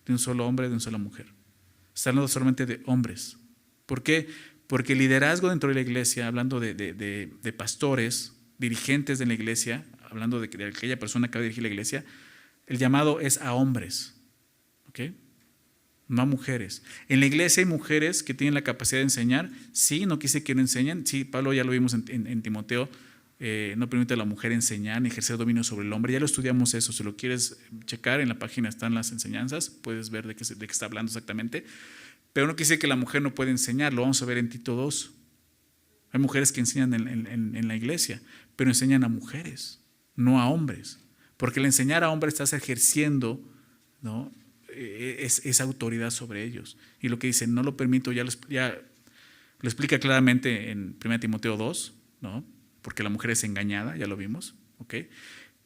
de un solo hombre, de una sola mujer. Está hablando solamente de hombres. ¿Por qué? Porque el liderazgo dentro de la iglesia, hablando de pastores, dirigentes de la iglesia, hablando de aquella persona que va a dirigir la iglesia, el llamado es a hombres, ¿ok? No a mujeres. En la iglesia hay mujeres que tienen la capacidad de enseñar, sí, no quise que no enseñen, sí, Pablo ya lo vimos en Timoteo, no permite a la mujer enseñar ni ejercer dominio sobre el hombre, ya lo estudiamos eso, si lo quieres checar, en la página están las enseñanzas, puedes ver de qué está hablando exactamente, pero no quise que la mujer no puede enseñar, lo vamos a ver en Tito 2. Hay mujeres que enseñan en la iglesia, pero enseñan a mujeres, no a hombres, porque el enseñar a hombres estás ejerciendo, ¿no? Esa autoridad sobre ellos. Y lo que dice, no lo permito, ya lo explica claramente en 1 Timoteo 2, ¿no? Porque la mujer es engañada, ya lo vimos, ¿ok?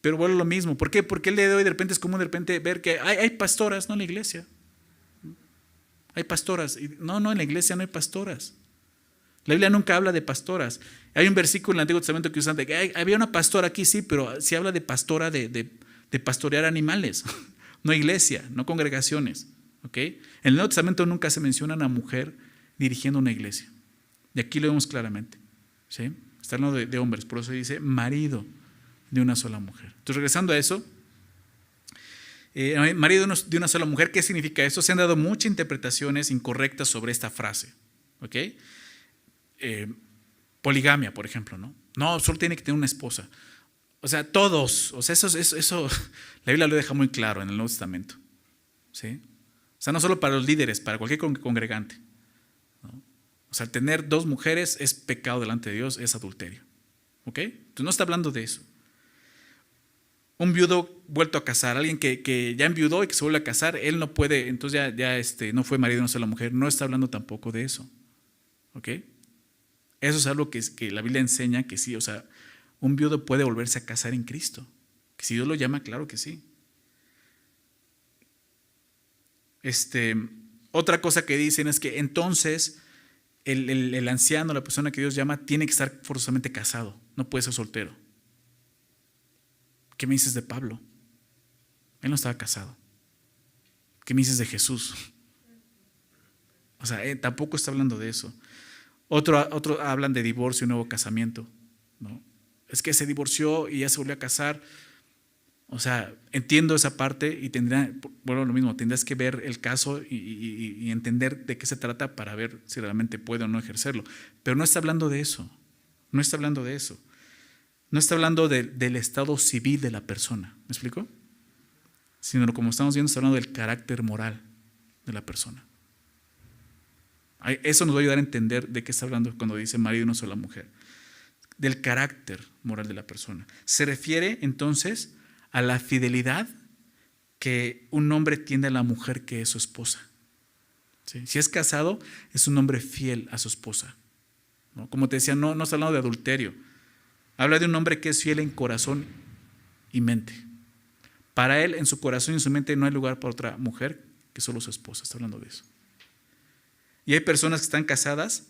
Pero vuelve lo mismo. ¿Por qué? Porque el día de hoy de repente es común de repente ver que hay pastoras, no en la iglesia. Hay pastoras. No, en la iglesia no hay pastoras. La Biblia nunca habla de pastoras. Hay un versículo en el Antiguo Testamento que usan de que había una pastora aquí, sí, pero sí habla de pastora de pastorear animales. No iglesia, no congregaciones, ¿ok? En el Nuevo Testamento nunca se menciona a una mujer dirigiendo una iglesia. Y aquí lo vemos claramente, ¿sí? Está hablando de hombres, por eso dice marido de una sola mujer. Entonces, regresando a eso, marido de una sola mujer, ¿qué significa eso? Se han dado muchas interpretaciones incorrectas sobre esta frase, ¿ok? Poligamia, por ejemplo, ¿no? No, solo tiene que tener una esposa. O sea, todos, o sea, eso la Biblia lo deja muy claro en el Nuevo Testamento, ¿sí? O sea, no solo para los líderes, para cualquier congregante, ¿no? O sea, tener dos mujeres es pecado delante de Dios, es adulterio, ¿ok? Entonces no está hablando de eso. Un viudo vuelto a casar, alguien que ya enviudó y que se vuelve a casar, él no puede, entonces no fue marido de una sola mujer. No está hablando tampoco de eso. ¿Ok? Eso es algo que la Biblia enseña que sí, o sea, un viudo puede volverse a casar en Cristo. Que si Dios lo llama, claro que sí. Otra cosa que dicen es que entonces el anciano, la persona que Dios llama, tiene que estar forzosamente casado, no puede ser soltero. ¿Qué me dices de Pablo? Él no estaba casado. ¿Qué me dices de Jesús? O sea, tampoco está hablando de eso. Otro hablan de divorcio y nuevo casamiento, ¿no? Es que se divorció y ya se volvió a casar. O sea, entiendo esa parte y lo mismo, tendrás que ver el caso y entender de qué se trata para ver si realmente puede o no ejercerlo. Pero no está hablando de eso. No está hablando de eso. No está hablando del estado civil de la persona. ¿Me explico? Sino, como estamos viendo, está hablando del carácter moral de la persona. Eso nos va a ayudar a entender de qué está hablando cuando dice marido y una sola mujer. Del carácter moral de la persona. Se refiere entonces a la fidelidad que un hombre tiene a la mujer que es su esposa. ¿Sí? Si es casado, es un hombre fiel a su esposa, ¿no? Como te decía, no está hablando de adulterio. Habla de un hombre que es fiel en corazón y mente. Para él, en su corazón y en su mente, no hay lugar para otra mujer que solo su esposa. Está hablando de eso. Y hay personas que están casadas,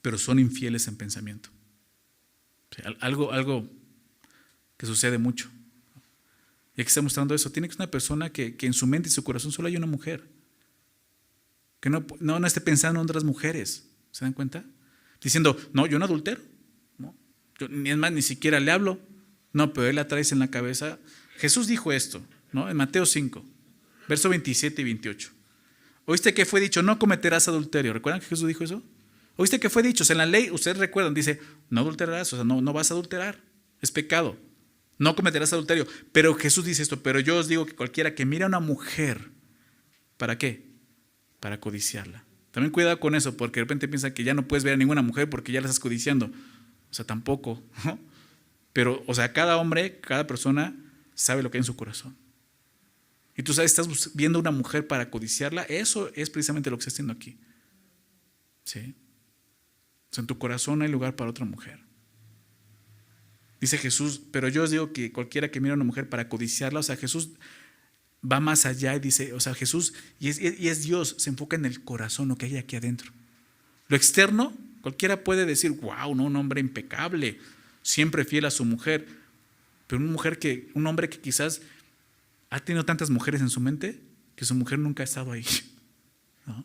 pero son infieles en pensamiento. O sea, algo que sucede mucho. Y aquí está mostrando eso. Tiene que ser una persona que en su mente y su corazón solo hay una mujer. Que no esté pensando en otras mujeres. ¿Se dan cuenta? Diciendo, no, yo no adultero. No. Es más, ni siquiera le hablo. No, pero él la traes en la cabeza. Jesús dijo esto, ¿no? En Mateo 5, verso 27 y 28. ¿Oíste que fue dicho, no cometerás adulterio? ¿Recuerdan que Jesús dijo eso? ¿Oíste que fue dicho? O sea, en la ley, ustedes recuerdan, dice, no adulterarás, o sea, no vas a adulterar. Es pecado. No cometerás adulterio. Pero Jesús dice esto, pero yo os digo que cualquiera que mire a una mujer, ¿para qué? Para codiciarla. También cuidado con eso, porque de repente piensan que ya no puedes ver a ninguna mujer porque ya la estás codiciando. O sea, tampoco, ¿no? Pero, o sea, cada hombre, cada persona sabe lo que hay en su corazón. Y tú sabes, estás viendo una mujer para codiciarla, eso es precisamente lo que está haciendo aquí. ¿Sí? O sea, en tu corazón hay lugar para otra mujer. Dice Jesús, pero yo os digo que cualquiera que mira a una mujer para codiciarla, o sea, Jesús va más allá y dice, o sea, Jesús, y es Dios, se enfoca en el corazón, lo que hay aquí adentro. Lo externo, cualquiera puede decir, wow, no, un hombre impecable, siempre fiel a su mujer, pero un hombre que quizás ha tenido tantas mujeres en su mente que su mujer nunca ha estado ahí, ¿no?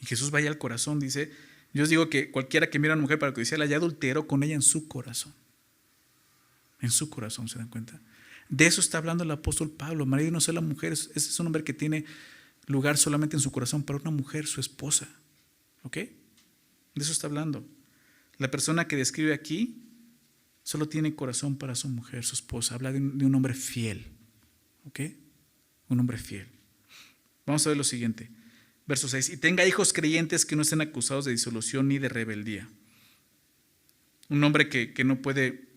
Y Jesús vaya al corazón, dice, yo os digo que cualquiera que mira a una mujer para codiciarla ya adulteró con ella en su corazón. En su corazón, ¿se dan cuenta? De eso está hablando el apóstol Pablo. Marido no es la mujer, ese es un hombre que tiene lugar solamente en su corazón para una mujer, su esposa. ¿Ok? De eso está hablando. La persona que describe aquí solo tiene corazón para su mujer, su esposa. Habla de un hombre fiel. ¿Ok? Un hombre fiel. Vamos a ver lo siguiente. Verso 6. Y tenga hijos creyentes que no estén acusados de disolución ni de rebeldía. Un hombre que no puede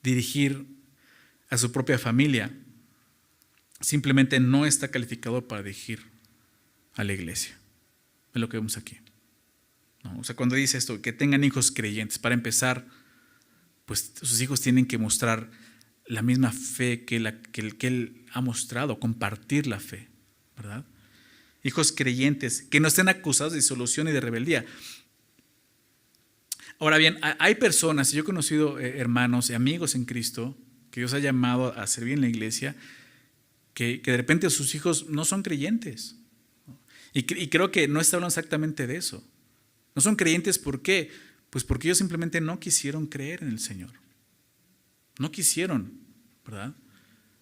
dirigir a su propia familia simplemente no está calificado para dirigir a la iglesia. Es lo que vemos aquí. ¿No? O sea, cuando dice esto, que tengan hijos creyentes, para empezar, pues sus hijos tienen que mostrar la misma fe que él ha mostrado, compartir la fe, ¿verdad? Hijos creyentes, que no estén acusados de disolución y de rebeldía. Ahora bien, hay personas, yo he conocido hermanos y amigos en Cristo, que Dios ha llamado a servir en la iglesia, que de repente sus hijos no son creyentes. Y creo que no está hablando exactamente de eso. No son creyentes, ¿por qué? Pues porque ellos simplemente no quisieron creer en el Señor. No quisieron, ¿verdad?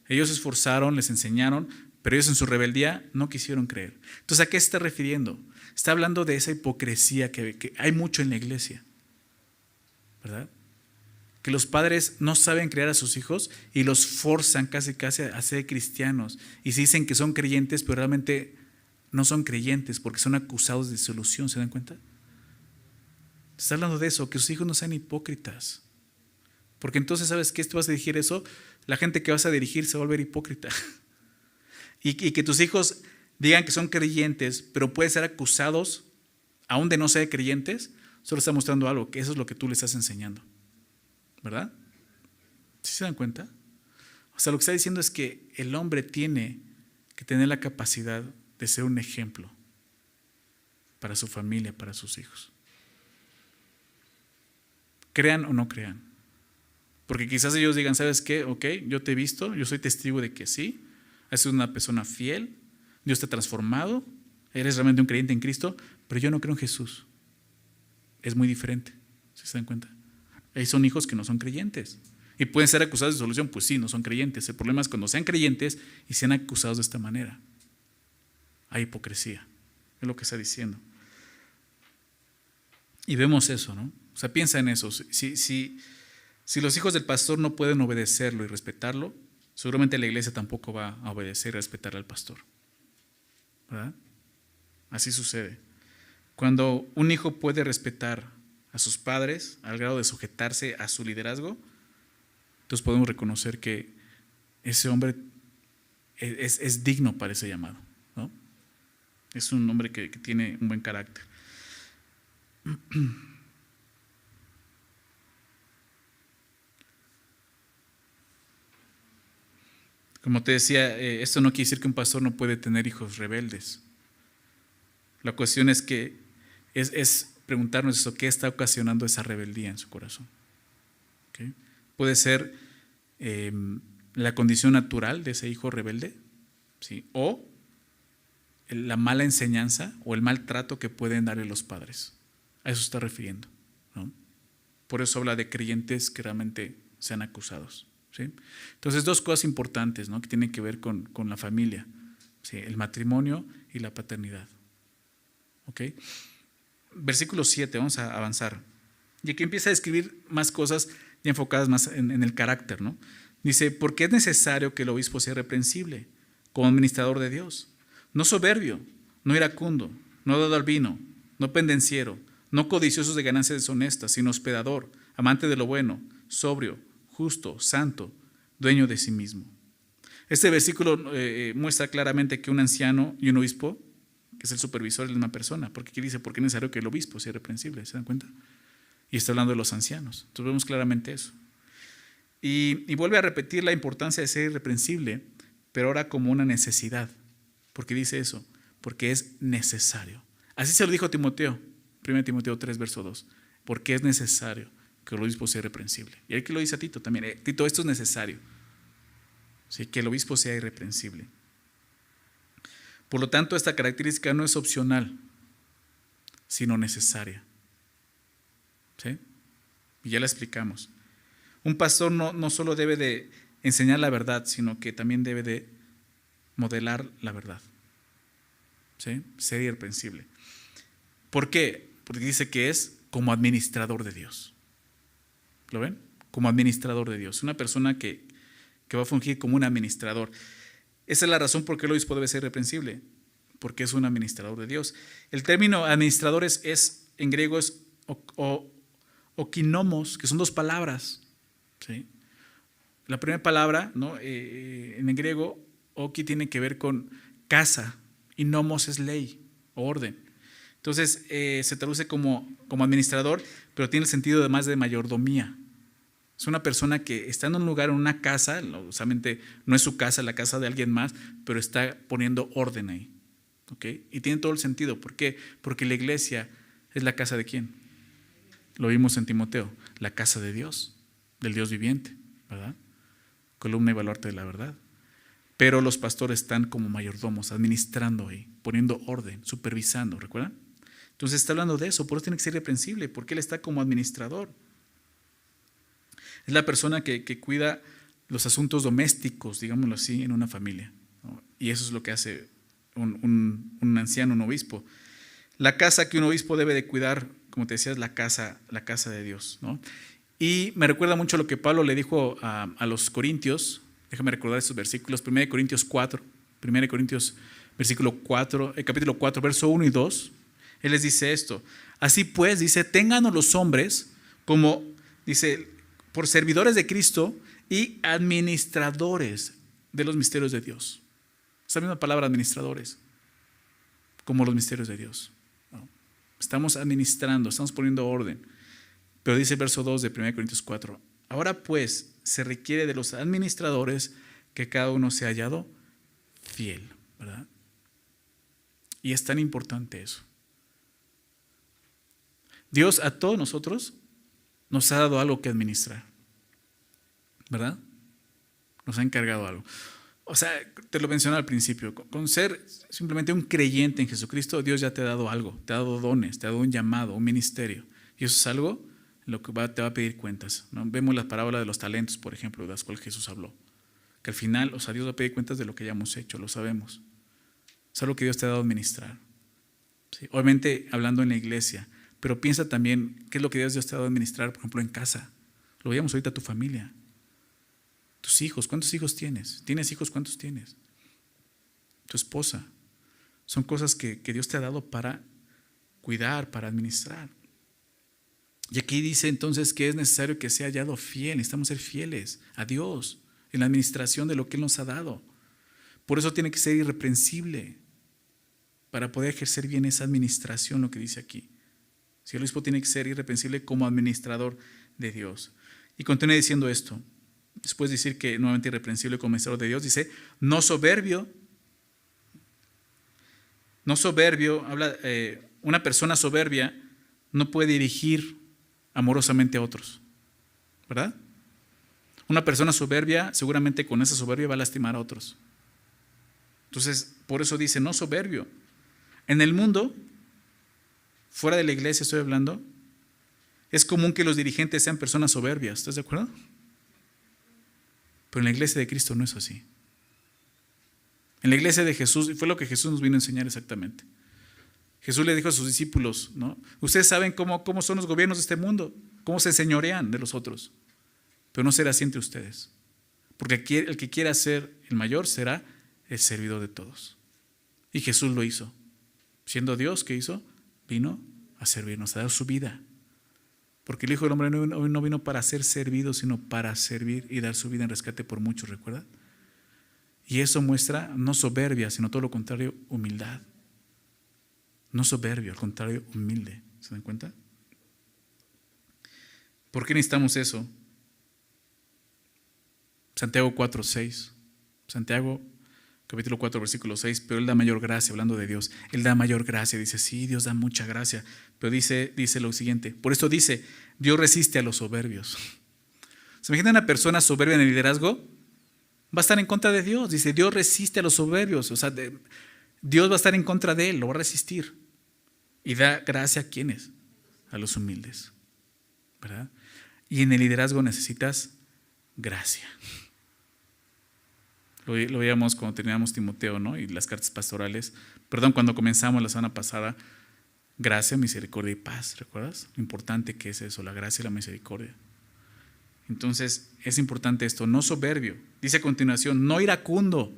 Ellos se esforzaron, les enseñaron, pero ellos en su rebeldía no quisieron creer. Entonces, ¿a qué se está refiriendo? Está hablando de esa hipocresía que hay mucho en la iglesia, ¿verdad? Que los padres no saben criar a sus hijos y los forzan casi a ser cristianos. Y se dicen que son creyentes, pero realmente no son creyentes porque son acusados de disolución. ¿Se dan cuenta? Está hablando de eso, que sus hijos no sean hipócritas. Porque entonces, ¿sabes qué? Tú vas a dirigir eso, la gente que vas a dirigir se va a volver hipócrita. Y que tus hijos digan que son creyentes, pero pueden ser acusados, aún de no ser creyentes, solo está mostrando algo, que eso es lo que tú le estás enseñando. ¿Verdad? ¿Sí se dan cuenta? O sea, lo que está diciendo es que el hombre tiene que tener la capacidad de ser un ejemplo para su familia, para sus hijos. Crean o no crean. Porque quizás ellos digan, ¿sabes qué? Ok, yo te he visto, yo soy testigo de que sí, has sido una persona fiel, Dios te ha transformado, eres realmente un creyente en Cristo, pero yo no creo en Jesús. Es muy diferente, ¿sí se dan cuenta? Ahí son hijos que no son creyentes. Y pueden ser acusados de solución, pues sí, no son creyentes. El problema es cuando sean creyentes y sean acusados de esta manera. Hay hipocresía, es lo que está diciendo. Y vemos eso, ¿no? O sea, piensa en eso. Si los hijos del pastor no pueden obedecerlo y respetarlo, seguramente la iglesia tampoco va a obedecer y respetar al pastor. ¿Verdad? Así sucede. Cuando un hijo puede respetar a sus padres al grado de sujetarse a su liderazgo, entonces podemos reconocer que ese hombre es digno para ese llamado, ¿no? Es un hombre que tiene un buen carácter. Como te decía, esto no quiere decir que un pastor no puede tener hijos rebeldes. La cuestión es que es preguntarnos eso, ¿qué está ocasionando esa rebeldía en su corazón? ¿Okay? Puede ser la condición natural de ese hijo rebelde, ¿sí? O la mala enseñanza o el maltrato que pueden darle los padres. A eso está refiriendo, ¿no? Por eso habla de creyentes que realmente sean acusados, ¿sí? Entonces, dos cosas importantes, ¿no? Que tienen que ver con la familia, ¿sí? El matrimonio y la paternidad. ¿Ok? Versículo 7, vamos a avanzar. Y aquí empieza a describir más cosas ya enfocadas más en el carácter, ¿no? Dice, porque es necesario que el obispo sea irreprensible como administrador de Dios, no soberbio, no iracundo, no dado al vino, no pendenciero, no codiciosos de ganancias deshonestas, sino hospedador, amante de lo bueno, sobrio, justo, santo, dueño de sí mismo. Este versículo muestra claramente que un anciano y un obispo, que es el supervisor, es la misma persona, porque aquí dice, porque es necesario que el obispo sea irreprensible, ¿se dan cuenta? Y está hablando de los ancianos, entonces vemos claramente eso. Y vuelve a repetir la importancia de ser irreprensible, pero ahora como una necesidad, porque dice eso, porque es necesario. Así se lo dijo a Timoteo, 1 Timoteo 3, verso 2, porque es necesario que el obispo sea irreprensible. Y aquí lo dice a Tito también, Tito, esto es necesario, ¿sí? Que el obispo sea irreprensible. Por lo tanto, esta característica no es opcional, sino necesaria. ¿Sí? Y ya la explicamos. Un pastor no solo debe de enseñar la verdad, sino que también debe de modelar la verdad. ¿Sí? Ser irreprensible. ¿Por qué? Porque dice que es como administrador de Dios. ¿Lo ven? Como administrador de Dios. Una persona que va a fungir como un administrador. Esa es la razón por qué el obispo debe ser irreprensible, porque es un administrador de Dios. El término administrador en griego es okinomos, que son dos palabras. ¿Sí? La primera palabra, ¿no? En el griego, oki tiene que ver con casa y nomos es ley o orden. Entonces se traduce como administrador, pero tiene el sentido además de mayordomía. Es una persona que está en un lugar, en una casa, usualmente no es su casa, la casa de alguien más, pero está poniendo orden ahí. ¿Okay? Y tiene todo el sentido. ¿Por qué? Porque la iglesia es la casa de ¿quién? Lo vimos en Timoteo, la casa de Dios, del Dios viviente, ¿verdad? Columna y baluarte de la verdad. Pero los pastores están como mayordomos, administrando ahí, poniendo orden, supervisando, ¿recuerdan? Entonces está hablando de eso, por eso tiene que ser irreprensible, porque él está como administrador. Es la persona que cuida los asuntos domésticos, digámoslo así, en una familia, ¿no? Y eso es lo que hace un anciano, un obispo. La casa que un obispo debe de cuidar, como te decía, es la casa de Dios, ¿no? Y me recuerda mucho lo que Pablo le dijo a los corintios. Déjame recordar estos versículos. 1 Corintios 4, 1 Corintios versículo 4, capítulo 4, verso 1 y 2. Él les dice esto. Así pues, dice, ténganos los hombres como, dice, por servidores de Cristo y administradores de los misterios de Dios. Esa misma palabra, administradores, como los misterios de Dios. ¿No? Estamos administrando, estamos poniendo orden. Pero dice el verso 2 de 1 Corintios 4, ahora pues se requiere de los administradores que cada uno sea hallado fiel, ¿verdad? Y es tan importante eso. Dios a todos nosotros nos ha dado algo que administrar, ¿verdad? Nos ha encargado algo. O sea, te lo mencioné al principio, con ser simplemente un creyente en Jesucristo, Dios ya te ha dado algo, te ha dado dones, te ha dado un llamado, un ministerio. Y eso es algo en lo que te va a pedir cuentas, ¿no? Vemos la parábola de los talentos, por ejemplo, de las cuales Jesús habló. Que al final, o sea, Dios va a pedir cuentas de lo que hayamos hecho, lo sabemos. Es algo que Dios te ha dado a administrar. ¿Sí? Obviamente, hablando en la iglesia, pero piensa también qué es lo que Dios te ha dado a administrar, por ejemplo, en casa. Lo veíamos ahorita, tu familia. Tus hijos, ¿cuántos hijos tienes? ¿Tienes hijos? ¿Cuántos tienes? Tu esposa. Son cosas que Dios te ha dado para cuidar, para administrar. Y aquí dice entonces que es necesario que sea hallado fiel. Necesitamos ser fieles a Dios en la administración de lo que Él nos ha dado. Por eso tiene que ser irreprensible para poder ejercer bien esa administración, lo que dice aquí. Si el obispo tiene que ser irreprensible como administrador de Dios. Y continúa diciendo esto. Después de decir que nuevamente irreprensible como administrador de Dios, dice, no soberbio. No soberbio, habla, una persona soberbia no puede dirigir amorosamente a otros, ¿verdad? Una persona soberbia seguramente con esa soberbia va a lastimar a otros. Entonces, por eso dice, no soberbio. En el mundo, fuera de la iglesia estoy hablando, es común que los dirigentes sean personas soberbias, ¿estás de acuerdo? Pero en la iglesia de Cristo no es así. En la iglesia de Jesús, y fue lo que Jesús nos vino a enseñar exactamente. Jesús le dijo a sus discípulos, ¿no? Ustedes saben cómo son los gobiernos de este mundo, cómo se enseñorean de los otros, pero no será así entre ustedes. Porque el que quiera ser el mayor será el servidor de todos. Y Jesús lo hizo. Siendo Dios, ¿qué hizo? Vino a servirnos, a dar su vida. Porque el Hijo del Hombre no vino para ser servido, sino para servir y dar su vida en rescate por muchos, ¿recuerda? Y eso muestra no soberbia, sino todo lo contrario, humildad. No soberbio, al contrario, humilde. ¿Se dan cuenta? ¿Por qué necesitamos eso? Santiago 4:6. Santiago capítulo 4, versículo 6, pero Él da mayor gracia, hablando de Dios. Él da mayor gracia, dice, sí, Dios da mucha gracia, pero dice lo siguiente, por esto dice, Dios resiste a los soberbios. ¿Se imagina una persona soberbia en el liderazgo? Va a estar en contra de Dios, dice, Dios resiste a los soberbios, o sea, Dios va a estar en contra de él, lo va a resistir. Y da gracia a ¿quiénes? A los humildes, ¿verdad? Y en el liderazgo necesitas gracia. Lo veíamos cuando teníamos Timoteo, ¿no? Y las cartas pastorales. Perdón, cuando comenzamos la semana pasada, gracia, misericordia y paz, ¿recuerdas? Lo importante que es eso, la gracia y la misericordia. Entonces, es importante esto, no soberbio. Dice a continuación, no iracundo.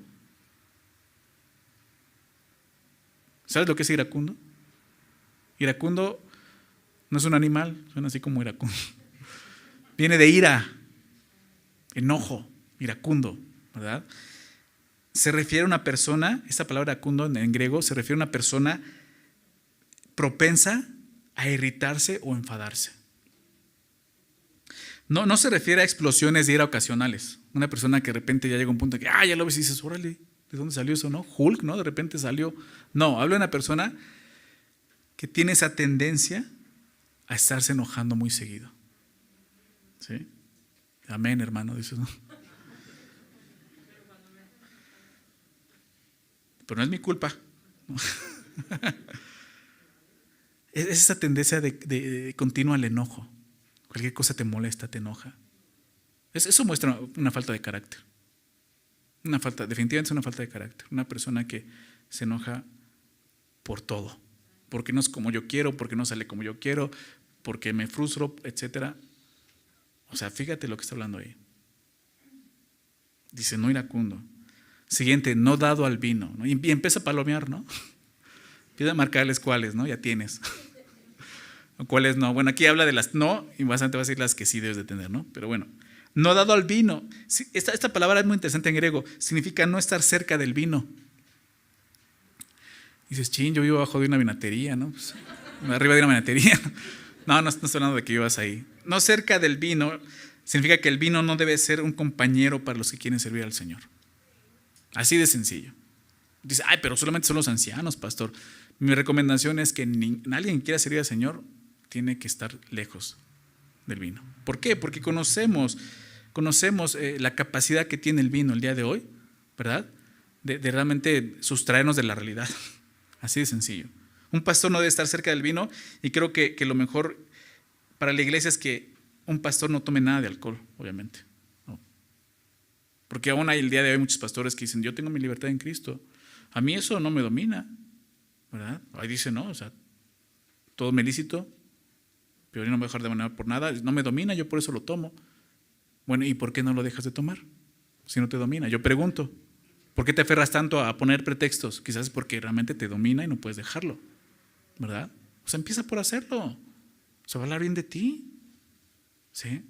¿Sabes lo que es iracundo? Iracundo no es un animal, suena así como iracundo. Viene de ira, enojo, iracundo, ¿verdad? Se refiere a una persona, esta palabra iracundo en griego se refiere a una persona propensa a irritarse o enfadarse. No se refiere a explosiones de ira ocasionales. Una persona que de repente ya llega a un punto que ya lo ves y dices, órale, ¿de dónde salió eso? ¿No? Hulk, ¿no? De repente salió. No, habla de una persona que tiene esa tendencia a estarse enojando muy seguido. ¿Sí? Amén, hermano, dices, ¿no? Pero no es mi culpa. Es esa tendencia de continua al enojo. Cualquier cosa te molesta, te enoja. Eso muestra una falta de carácter. Definitivamente es una falta de carácter. Una persona que se enoja por todo. Porque no es como yo quiero, porque no sale como yo quiero, porque me frustro, etc. O sea, fíjate lo que está hablando ahí. Dice, no iracundo. Siguiente, no dado al vino, ¿no? Y empieza a palomear, ¿no? Empieza a marcarles cuáles, ¿no? Ya tienes. o cuáles no. Bueno, aquí habla de las no y bastante va a decir las que sí debes de tener, ¿no? Pero bueno, no dado al vino. Sí, esta palabra es muy interesante en griego, significa no estar cerca del vino. Y dices, chin, yo vivo abajo de una vinatería, ¿no? Pues, arriba de una vinatería. No estoy hablando de que vivas ahí. No cerca del vino significa que el vino no debe ser un compañero para los que quieren servir al Señor. Así de sencillo. Dice, ay, pero solamente son los ancianos, pastor. Mi recomendación es que alguien que quiera servir al Señor tiene que estar lejos del vino. ¿Por qué? Porque conocemos la capacidad que tiene el vino el día de hoy, ¿verdad? De realmente sustraernos de la realidad. Así de sencillo. Un pastor no debe estar cerca del vino y creo que lo mejor para la iglesia es que un pastor no tome nada de alcohol, obviamente. No. Porque aún hay el día de hoy muchos pastores que dicen, yo tengo mi libertad en Cristo. A mí eso no me domina, ¿verdad? Ahí dice, no, o sea, todo me lícito, pero yo no me voy a dejar de manejar por nada. No me domina, yo por eso lo tomo. Bueno, ¿y por qué no lo dejas de tomar si no te domina? Yo pregunto. ¿Por qué te aferras tanto a poner pretextos? Quizás es porque realmente te domina y no puedes dejarlo, ¿verdad? O sea, empieza por hacerlo. Se va a hablar bien de ti, ¿sí?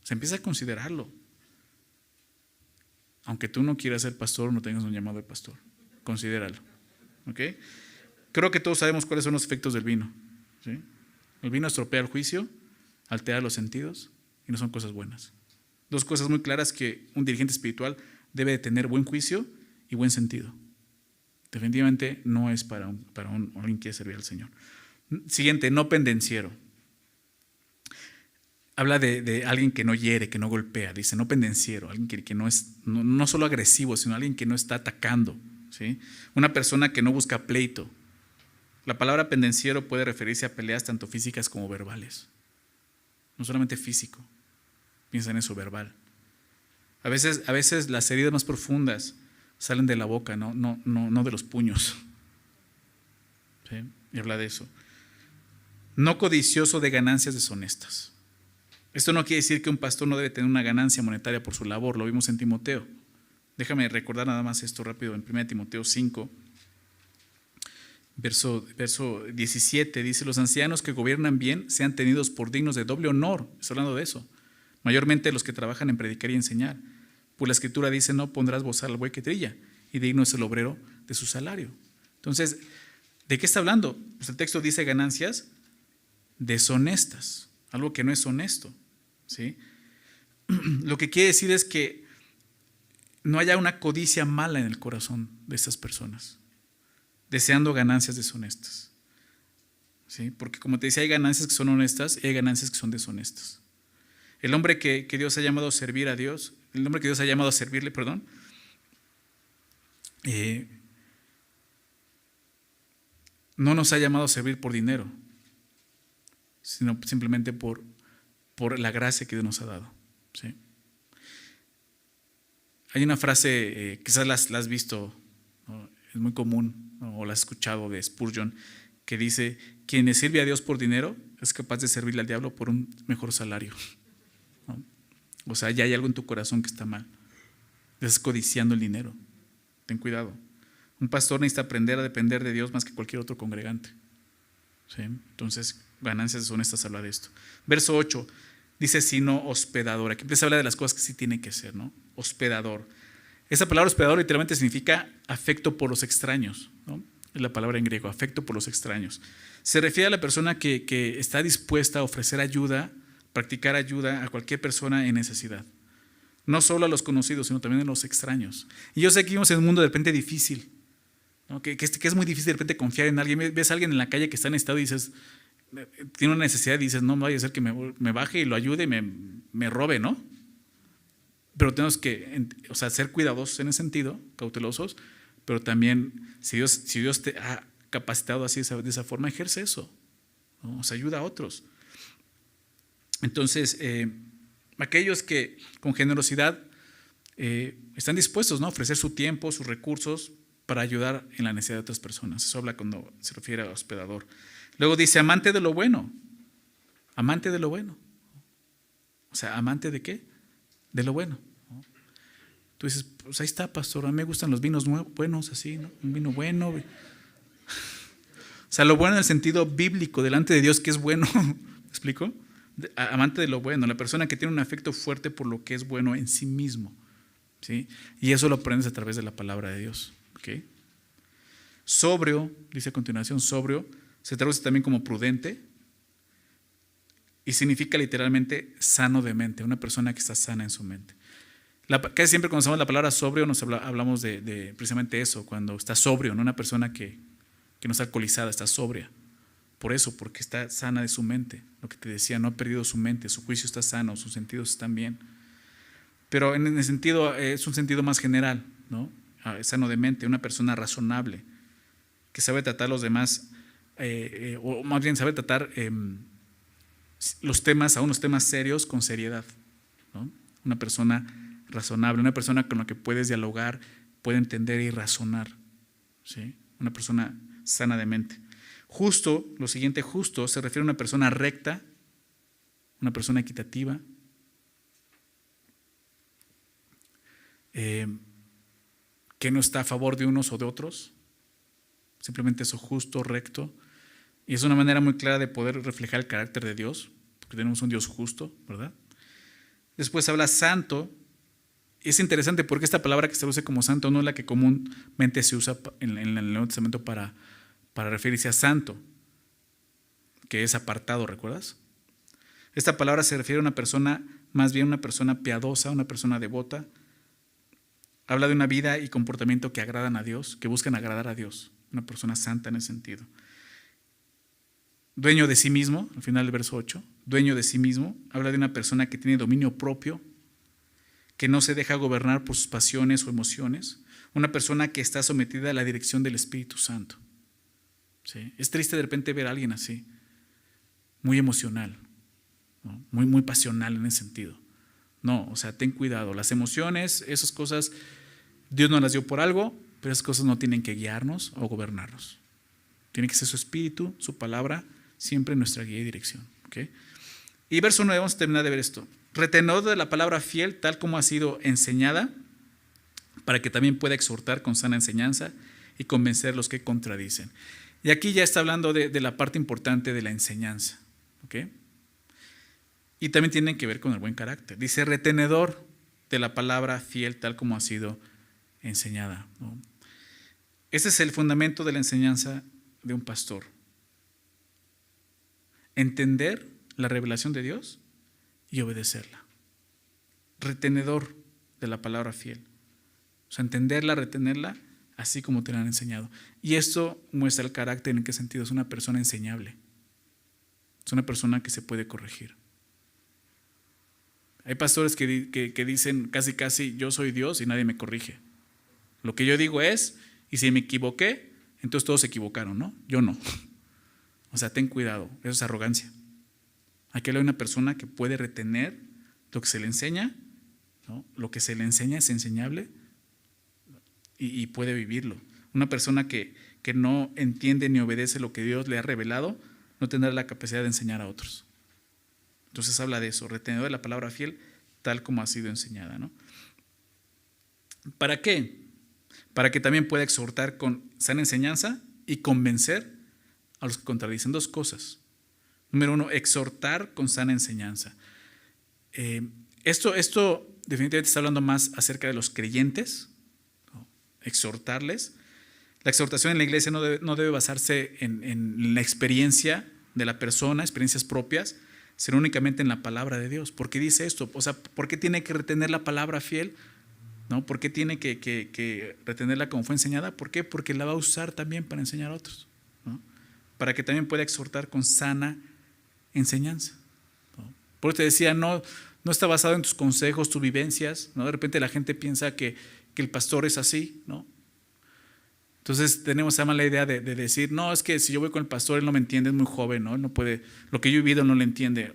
Se empieza a considerarlo. Aunque tú no quieras ser pastor, no tengas un llamado de pastor. Considéralo, ¿ok? Creo que todos sabemos cuáles son los efectos del vino, ¿sí? El vino estropea el juicio, altera los sentidos y no son cosas buenas. Dos cosas muy claras que un dirigente espiritual debe de tener: buen juicio y buen sentido. Definitivamente no es para alguien que quiere servir al Señor. Siguiente, no pendenciero. Habla de alguien que no hiere, que no golpea. Dice no pendenciero, alguien que no es no solo agresivo, sino alguien que no está atacando, ¿sí? Una persona que no busca pleito. La palabra pendenciero puede referirse a peleas tanto físicas como verbales. No solamente físico, piensa en eso, verbal. A veces las heridas más profundas salen de la boca, no de los puños. ¿Sí? Y habla de eso. No codicioso de ganancias deshonestas. Esto no quiere decir que un pastor no debe tener una ganancia monetaria por su labor, lo vimos en Timoteo. Déjame recordar nada más esto rápido, en 1 Timoteo 5, verso 17, dice: los ancianos que gobiernan bien sean tenidos por dignos de doble honor. Está hablando de eso. Mayormente los que trabajan en predicar y enseñar. Pues la Escritura dice: no pondrás bozal al buey que trilla, y digno es el obrero de su salario. Entonces, ¿de qué está hablando? Pues el texto dice ganancias deshonestas, algo que no es honesto, ¿sí? Lo que quiere decir es que no haya una codicia mala en el corazón de estas personas, deseando ganancias deshonestas, ¿sí? Porque como te decía, hay ganancias que son honestas y hay ganancias que son deshonestas. El hombre que Dios ha llamado a servir a Dios, el hombre que Dios ha llamado a servirle, no nos ha llamado a servir por dinero, sino simplemente por la gracia que Dios nos ha dado, ¿sí? Hay una frase, quizás la has visto, ¿no? Es muy común, ¿no? O la has escuchado, de Spurgeon, que dice: quien le sirve a Dios por dinero es capaz de servirle al diablo por un mejor salario, ¿no? O sea, ya hay algo en tu corazón que está mal. Estás codiciando el dinero. Ten cuidado. Un pastor necesita aprender a depender de Dios más que cualquier otro congregante, ¿sí? Entonces, ganancias deshonestas habla de esto. Verso 8 dice: sino hospedador. Aquí empieza a hablar de las cosas que sí tiene que ser, ¿no? Hospedador. Esa palabra hospedador literalmente significa afecto por los extraños, ¿no? Es la palabra en griego, afecto por los extraños. Se refiere a la persona que está dispuesta a ofrecer ayuda, practicar ayuda a cualquier persona en necesidad. No solo a los conocidos, sino también a los extraños. Y yo sé que vivimos en un mundo de repente difícil, ¿no? Que es muy difícil de repente confiar en alguien. Ves a alguien en la calle que está en estado y dices, tiene una necesidad, y dices, no vaya a ser que me baje y lo ayude y me robe, ¿no? Pero tenemos que, o sea, ser cuidadosos en ese sentido, cautelosos, pero también si Dios te ha capacitado así de esa forma, ejerce eso, ¿no? O sea, ayuda a otros. Entonces, aquellos que con generosidad están dispuestos, ¿no?, a ofrecer su tiempo, sus recursos para ayudar en la necesidad de otras personas. Eso habla cuando se refiere a hospedador. Luego dice: amante de lo bueno. Amante de lo bueno. O sea, ¿amante de qué? De lo bueno. Tú dices, pues ahí está, pastor, a mí me gustan los vinos buenos, así, ¿no? Un vino bueno. sea, lo bueno en el sentido bíblico, delante de Dios, que es bueno. ¿Me explico? Amante de lo bueno, la persona que tiene un afecto fuerte por lo que es bueno en sí mismo, ¿sí? Y eso lo aprendes a través de la palabra de Dios, ¿ok? Sobrio, dice a continuación, sobrio, se traduce también como prudente y significa literalmente sano de mente, una persona que está sana en su mente. Casi siempre cuando usamos la palabra sobrio hablamos de precisamente eso, cuando está sobrio, no una persona que no está alcoholizada, está sobria. Por eso, porque está sana de su mente. Lo que te decía, no ha perdido su mente, su juicio está sano, sus sentidos están bien. Pero en el sentido, es un sentido más general, ¿no? Sano de mente, una persona razonable, que sabe tratar a los demás, o más bien sabe tratar los temas serios con seriedad, ¿no? Una persona razonable, una persona con la que puedes dialogar, puede entender y razonar, ¿sí? Una persona sana de mente. Justo, lo siguiente, justo, se refiere a una persona recta, una persona equitativa, que no está a favor de unos o de otros, simplemente eso, justo, recto, y es una manera muy clara de poder reflejar el carácter de Dios, porque tenemos un Dios justo, ¿verdad? Después habla santo. Es interesante porque esta palabra que se usa como santo no es la que comúnmente se usa en el Nuevo Testamento para referirse a santo, que es apartado, ¿recuerdas? Esta palabra se refiere a una persona, más bien una persona piadosa, una persona devota. Habla de una vida y comportamiento que agradan a Dios, que buscan agradar a Dios, una persona santa en ese sentido. Dueño de sí mismo, al final del verso 8, dueño de sí mismo, habla de una persona que tiene dominio propio, que no se deja gobernar por sus pasiones o emociones, una persona que está sometida a la dirección del Espíritu Santo. ¿Sí? Es triste de repente ver a alguien así, muy emocional, ¿no? Muy pasional en ese sentido. No, o sea, ten cuidado, las emociones, esas cosas, Dios nos las dio por algo, pero esas cosas no tienen que guiarnos o gobernarnos. Tiene que ser su Espíritu, su palabra, siempre nuestra guía y dirección. ¿Okay? Y verso 9, vamos a terminar de ver esto. Retenedor de la palabra fiel, tal como ha sido enseñada, para que también pueda exhortar con sana enseñanza y convencer a los que contradicen. Y aquí ya está hablando de la parte importante de la enseñanza. ¿Okay? Y también tiene que ver con el buen carácter. Dice, retenedor de la palabra fiel, tal como ha sido enseñada, ¿no? Ese es el fundamento de la enseñanza de un pastor. Entender la revelación de Dios y obedecerla. Retenedor de la palabra fiel. O sea, entenderla, retenerla, así como te la han enseñado. Y esto muestra el carácter, en qué sentido es una persona enseñable. Es una persona que se puede corregir. Hay pastores que dicen casi, yo soy Dios y nadie me corrige. Lo que yo digo es, y si me equivoqué, entonces todos se equivocaron, ¿no? Yo no. O sea, ten cuidado, eso es arrogancia. Aquí hay una persona que puede retener lo que se le enseña, ¿no? Lo que se le enseña es enseñable y puede vivirlo. Una persona que no entiende ni obedece lo que Dios le ha revelado, no tendrá la capacidad de enseñar a otros. Entonces habla de eso, retenedor de la palabra fiel, tal como ha sido enseñada, ¿no? ¿Para qué? Para que también pueda exhortar con sana enseñanza y convencer a los que contradicen. Dos cosas. Número uno, exhortar con sana enseñanza. Esto definitivamente está hablando más acerca de los creyentes, ¿no? Exhortarles. La exhortación en la iglesia no debe basarse en la experiencia de la persona, experiencias propias, sino únicamente en la palabra de Dios. ¿Por qué dice esto? O sea, ¿por qué tiene que retener la palabra fiel? ¿No? ¿Por qué tiene que retenerla como fue enseñada? ¿Por qué? Porque la va a usar también para enseñar a otros, ¿no? Para que también pueda exhortar con sana enseñanza, ¿no? Por eso te decía, no está basado en tus consejos, tus vivencias, ¿no? De repente la gente piensa que el pastor es así, ¿no? Entonces tenemos esa mala idea de decir, no, es que si yo voy con el pastor, él no me entiende, es muy joven, ¿no? Él no puede, lo que yo he vivido no lo entiende.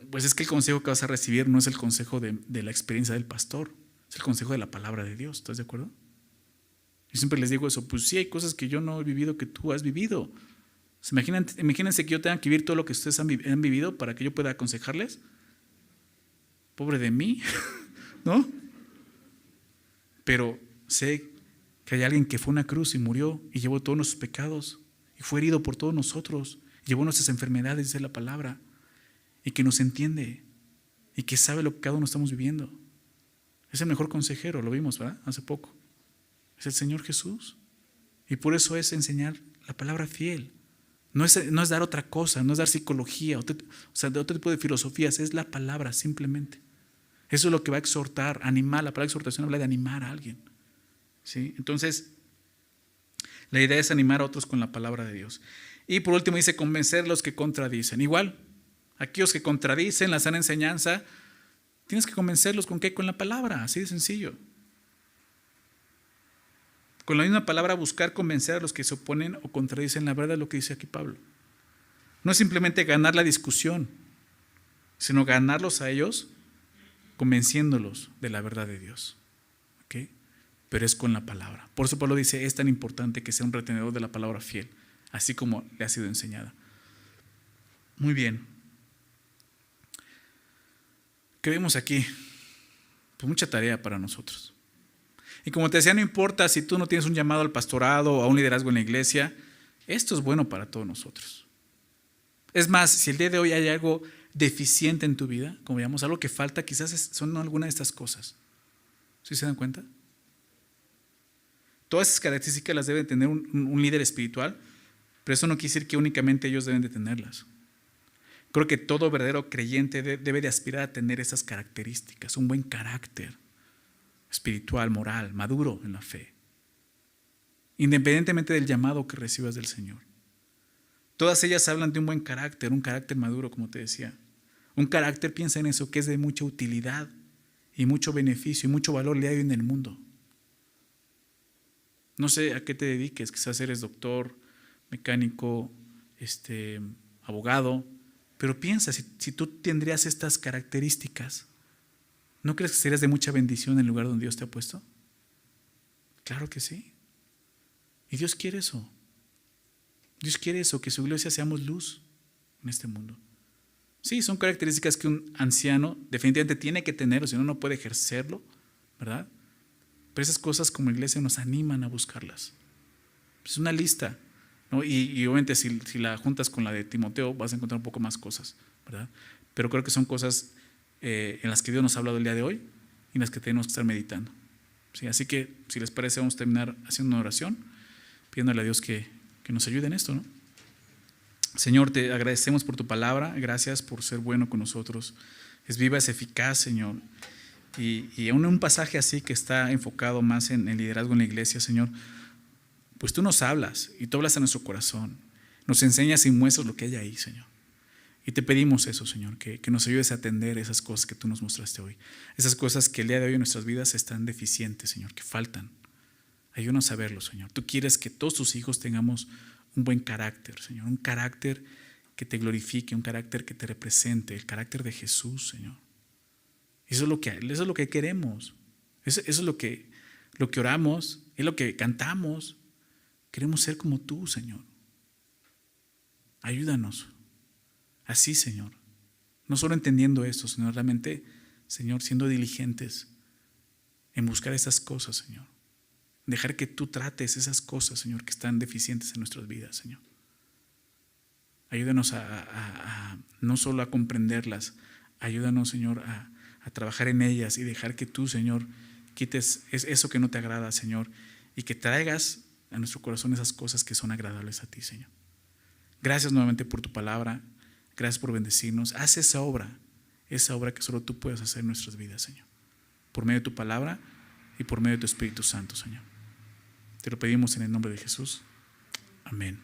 Pues es que el consejo que vas a recibir no es el consejo de la experiencia del pastor, es el consejo de la palabra de Dios. ¿Estás de acuerdo? Yo siempre les digo eso, pues sí, hay cosas que yo no he vivido que tú has vivido. O sea, imagínense que yo tenga que vivir todo lo que ustedes han vivido para que yo pueda aconsejarles. Pobre de mí, ¿no? Pero sé que hay alguien que fue a una cruz y murió y llevó todos nuestros pecados y fue herido por todos nosotros, llevó nuestras enfermedades, dice la palabra, y que nos entiende y que sabe lo que cada uno estamos viviendo. Es el mejor consejero, lo vimos, ¿verdad? Hace poco. Es el Señor Jesús. Y por eso es enseñar la palabra fiel. No es dar otra cosa, no es dar psicología, de otro tipo de filosofías, es la palabra simplemente. Eso es lo que va a exhortar, animar. La palabra exhortación habla de animar a alguien, ¿sí? Entonces, la idea es animar a otros con la palabra de Dios. Y por último dice convencer a los que contradicen. Igual, aquellos que contradicen la sana enseñanza, tienes que convencerlos ¿con qué? Con la palabra, así de sencillo. Con la misma palabra buscar convencer a los que se oponen o contradicen la verdad, lo que dice aquí Pablo. No es simplemente ganar la discusión, sino ganarlos a ellos convenciéndolos de la verdad de Dios. ¿Okay? Pero es con la palabra. Por eso Pablo dice, es tan importante que sea un retenedor de la palabra fiel, así como le ha sido enseñada. Muy bien. ¿Qué vemos aquí? Pues mucha tarea para nosotros. Y como te decía, no importa si tú no tienes un llamado al pastorado o a un liderazgo en la iglesia, esto es bueno para todos nosotros. Es más, si el día de hoy hay algo deficiente en tu vida, como digamos, algo que falta, quizás son alguna de estas cosas. ¿Sí se dan cuenta? Todas esas características las debe tener un líder espiritual, pero eso no quiere decir que únicamente ellos deben de tenerlas. Creo que todo verdadero creyente debe de aspirar a tener esas características, un buen carácter espiritual, moral, maduro en la fe, independientemente del llamado que recibas del Señor. Todas ellas hablan de un buen carácter, un carácter maduro, como te decía. Un carácter, piensa en eso, que es de mucha utilidad y mucho beneficio y mucho valor diario en el mundo. No sé a qué te dediques, quizás eres doctor, mecánico, abogado, pero piensa, si tú tendrías estas características, ¿no crees que serías de mucha bendición en el lugar donde Dios te ha puesto? Claro que sí. Y Dios quiere eso. Dios quiere eso, que su iglesia seamos luz en este mundo. Sí, son características que un anciano definitivamente tiene que tener, o si no, no puede ejercerlo, ¿verdad? Pero esas cosas como iglesia nos animan a buscarlas. Es una lista, ¿no? Y obviamente si la juntas con la de Timoteo vas a encontrar un poco más cosas, ¿verdad? Pero creo que son cosas en las que Dios nos ha hablado el día de hoy y en las que tenemos que estar meditando. ¿Sí? Así que, si les parece, vamos a terminar haciendo una oración, pidiéndole a Dios que nos ayude en esto, ¿no? Señor, te agradecemos por tu palabra, gracias por ser bueno con nosotros. Es viva, es eficaz, Señor. Y aún en un pasaje así que está enfocado más en el liderazgo en la iglesia, Señor, pues tú nos hablas y tú hablas a nuestro corazón, nos enseñas y muestras lo que hay ahí, Señor. Y te pedimos eso, Señor, que nos ayudes a atender esas cosas que tú nos mostraste hoy. Esas cosas que el día de hoy en nuestras vidas están deficientes, Señor, que faltan. Ayúdanos a verlo, Señor. Tú quieres que todos tus hijos tengamos un buen carácter, Señor. Un carácter que te glorifique, un carácter que te represente, el carácter de Jesús, Señor. Eso es lo que queremos. Eso es lo que oramos, es lo que cantamos. Queremos ser como tú, Señor. Ayúdanos. Así, Señor. No solo entendiendo esto, sino realmente, Señor, siendo diligentes en buscar esas cosas, Señor. Dejar que tú trates esas cosas, Señor, que están deficientes en nuestras vidas, Señor. Ayúdanos a no solo a comprenderlas, ayúdanos, Señor, a trabajar en ellas y dejar que tú, Señor, quites eso que no te agrada, Señor, y que traigas a nuestro corazón esas cosas que son agradables a ti, Señor. Gracias nuevamente por tu palabra. Gracias por bendecirnos. Haz esa obra que solo tú puedes hacer en nuestras vidas, Señor. Por medio de tu palabra y por medio de tu Espíritu Santo, Señor. Te lo pedimos en el nombre de Jesús. Amén.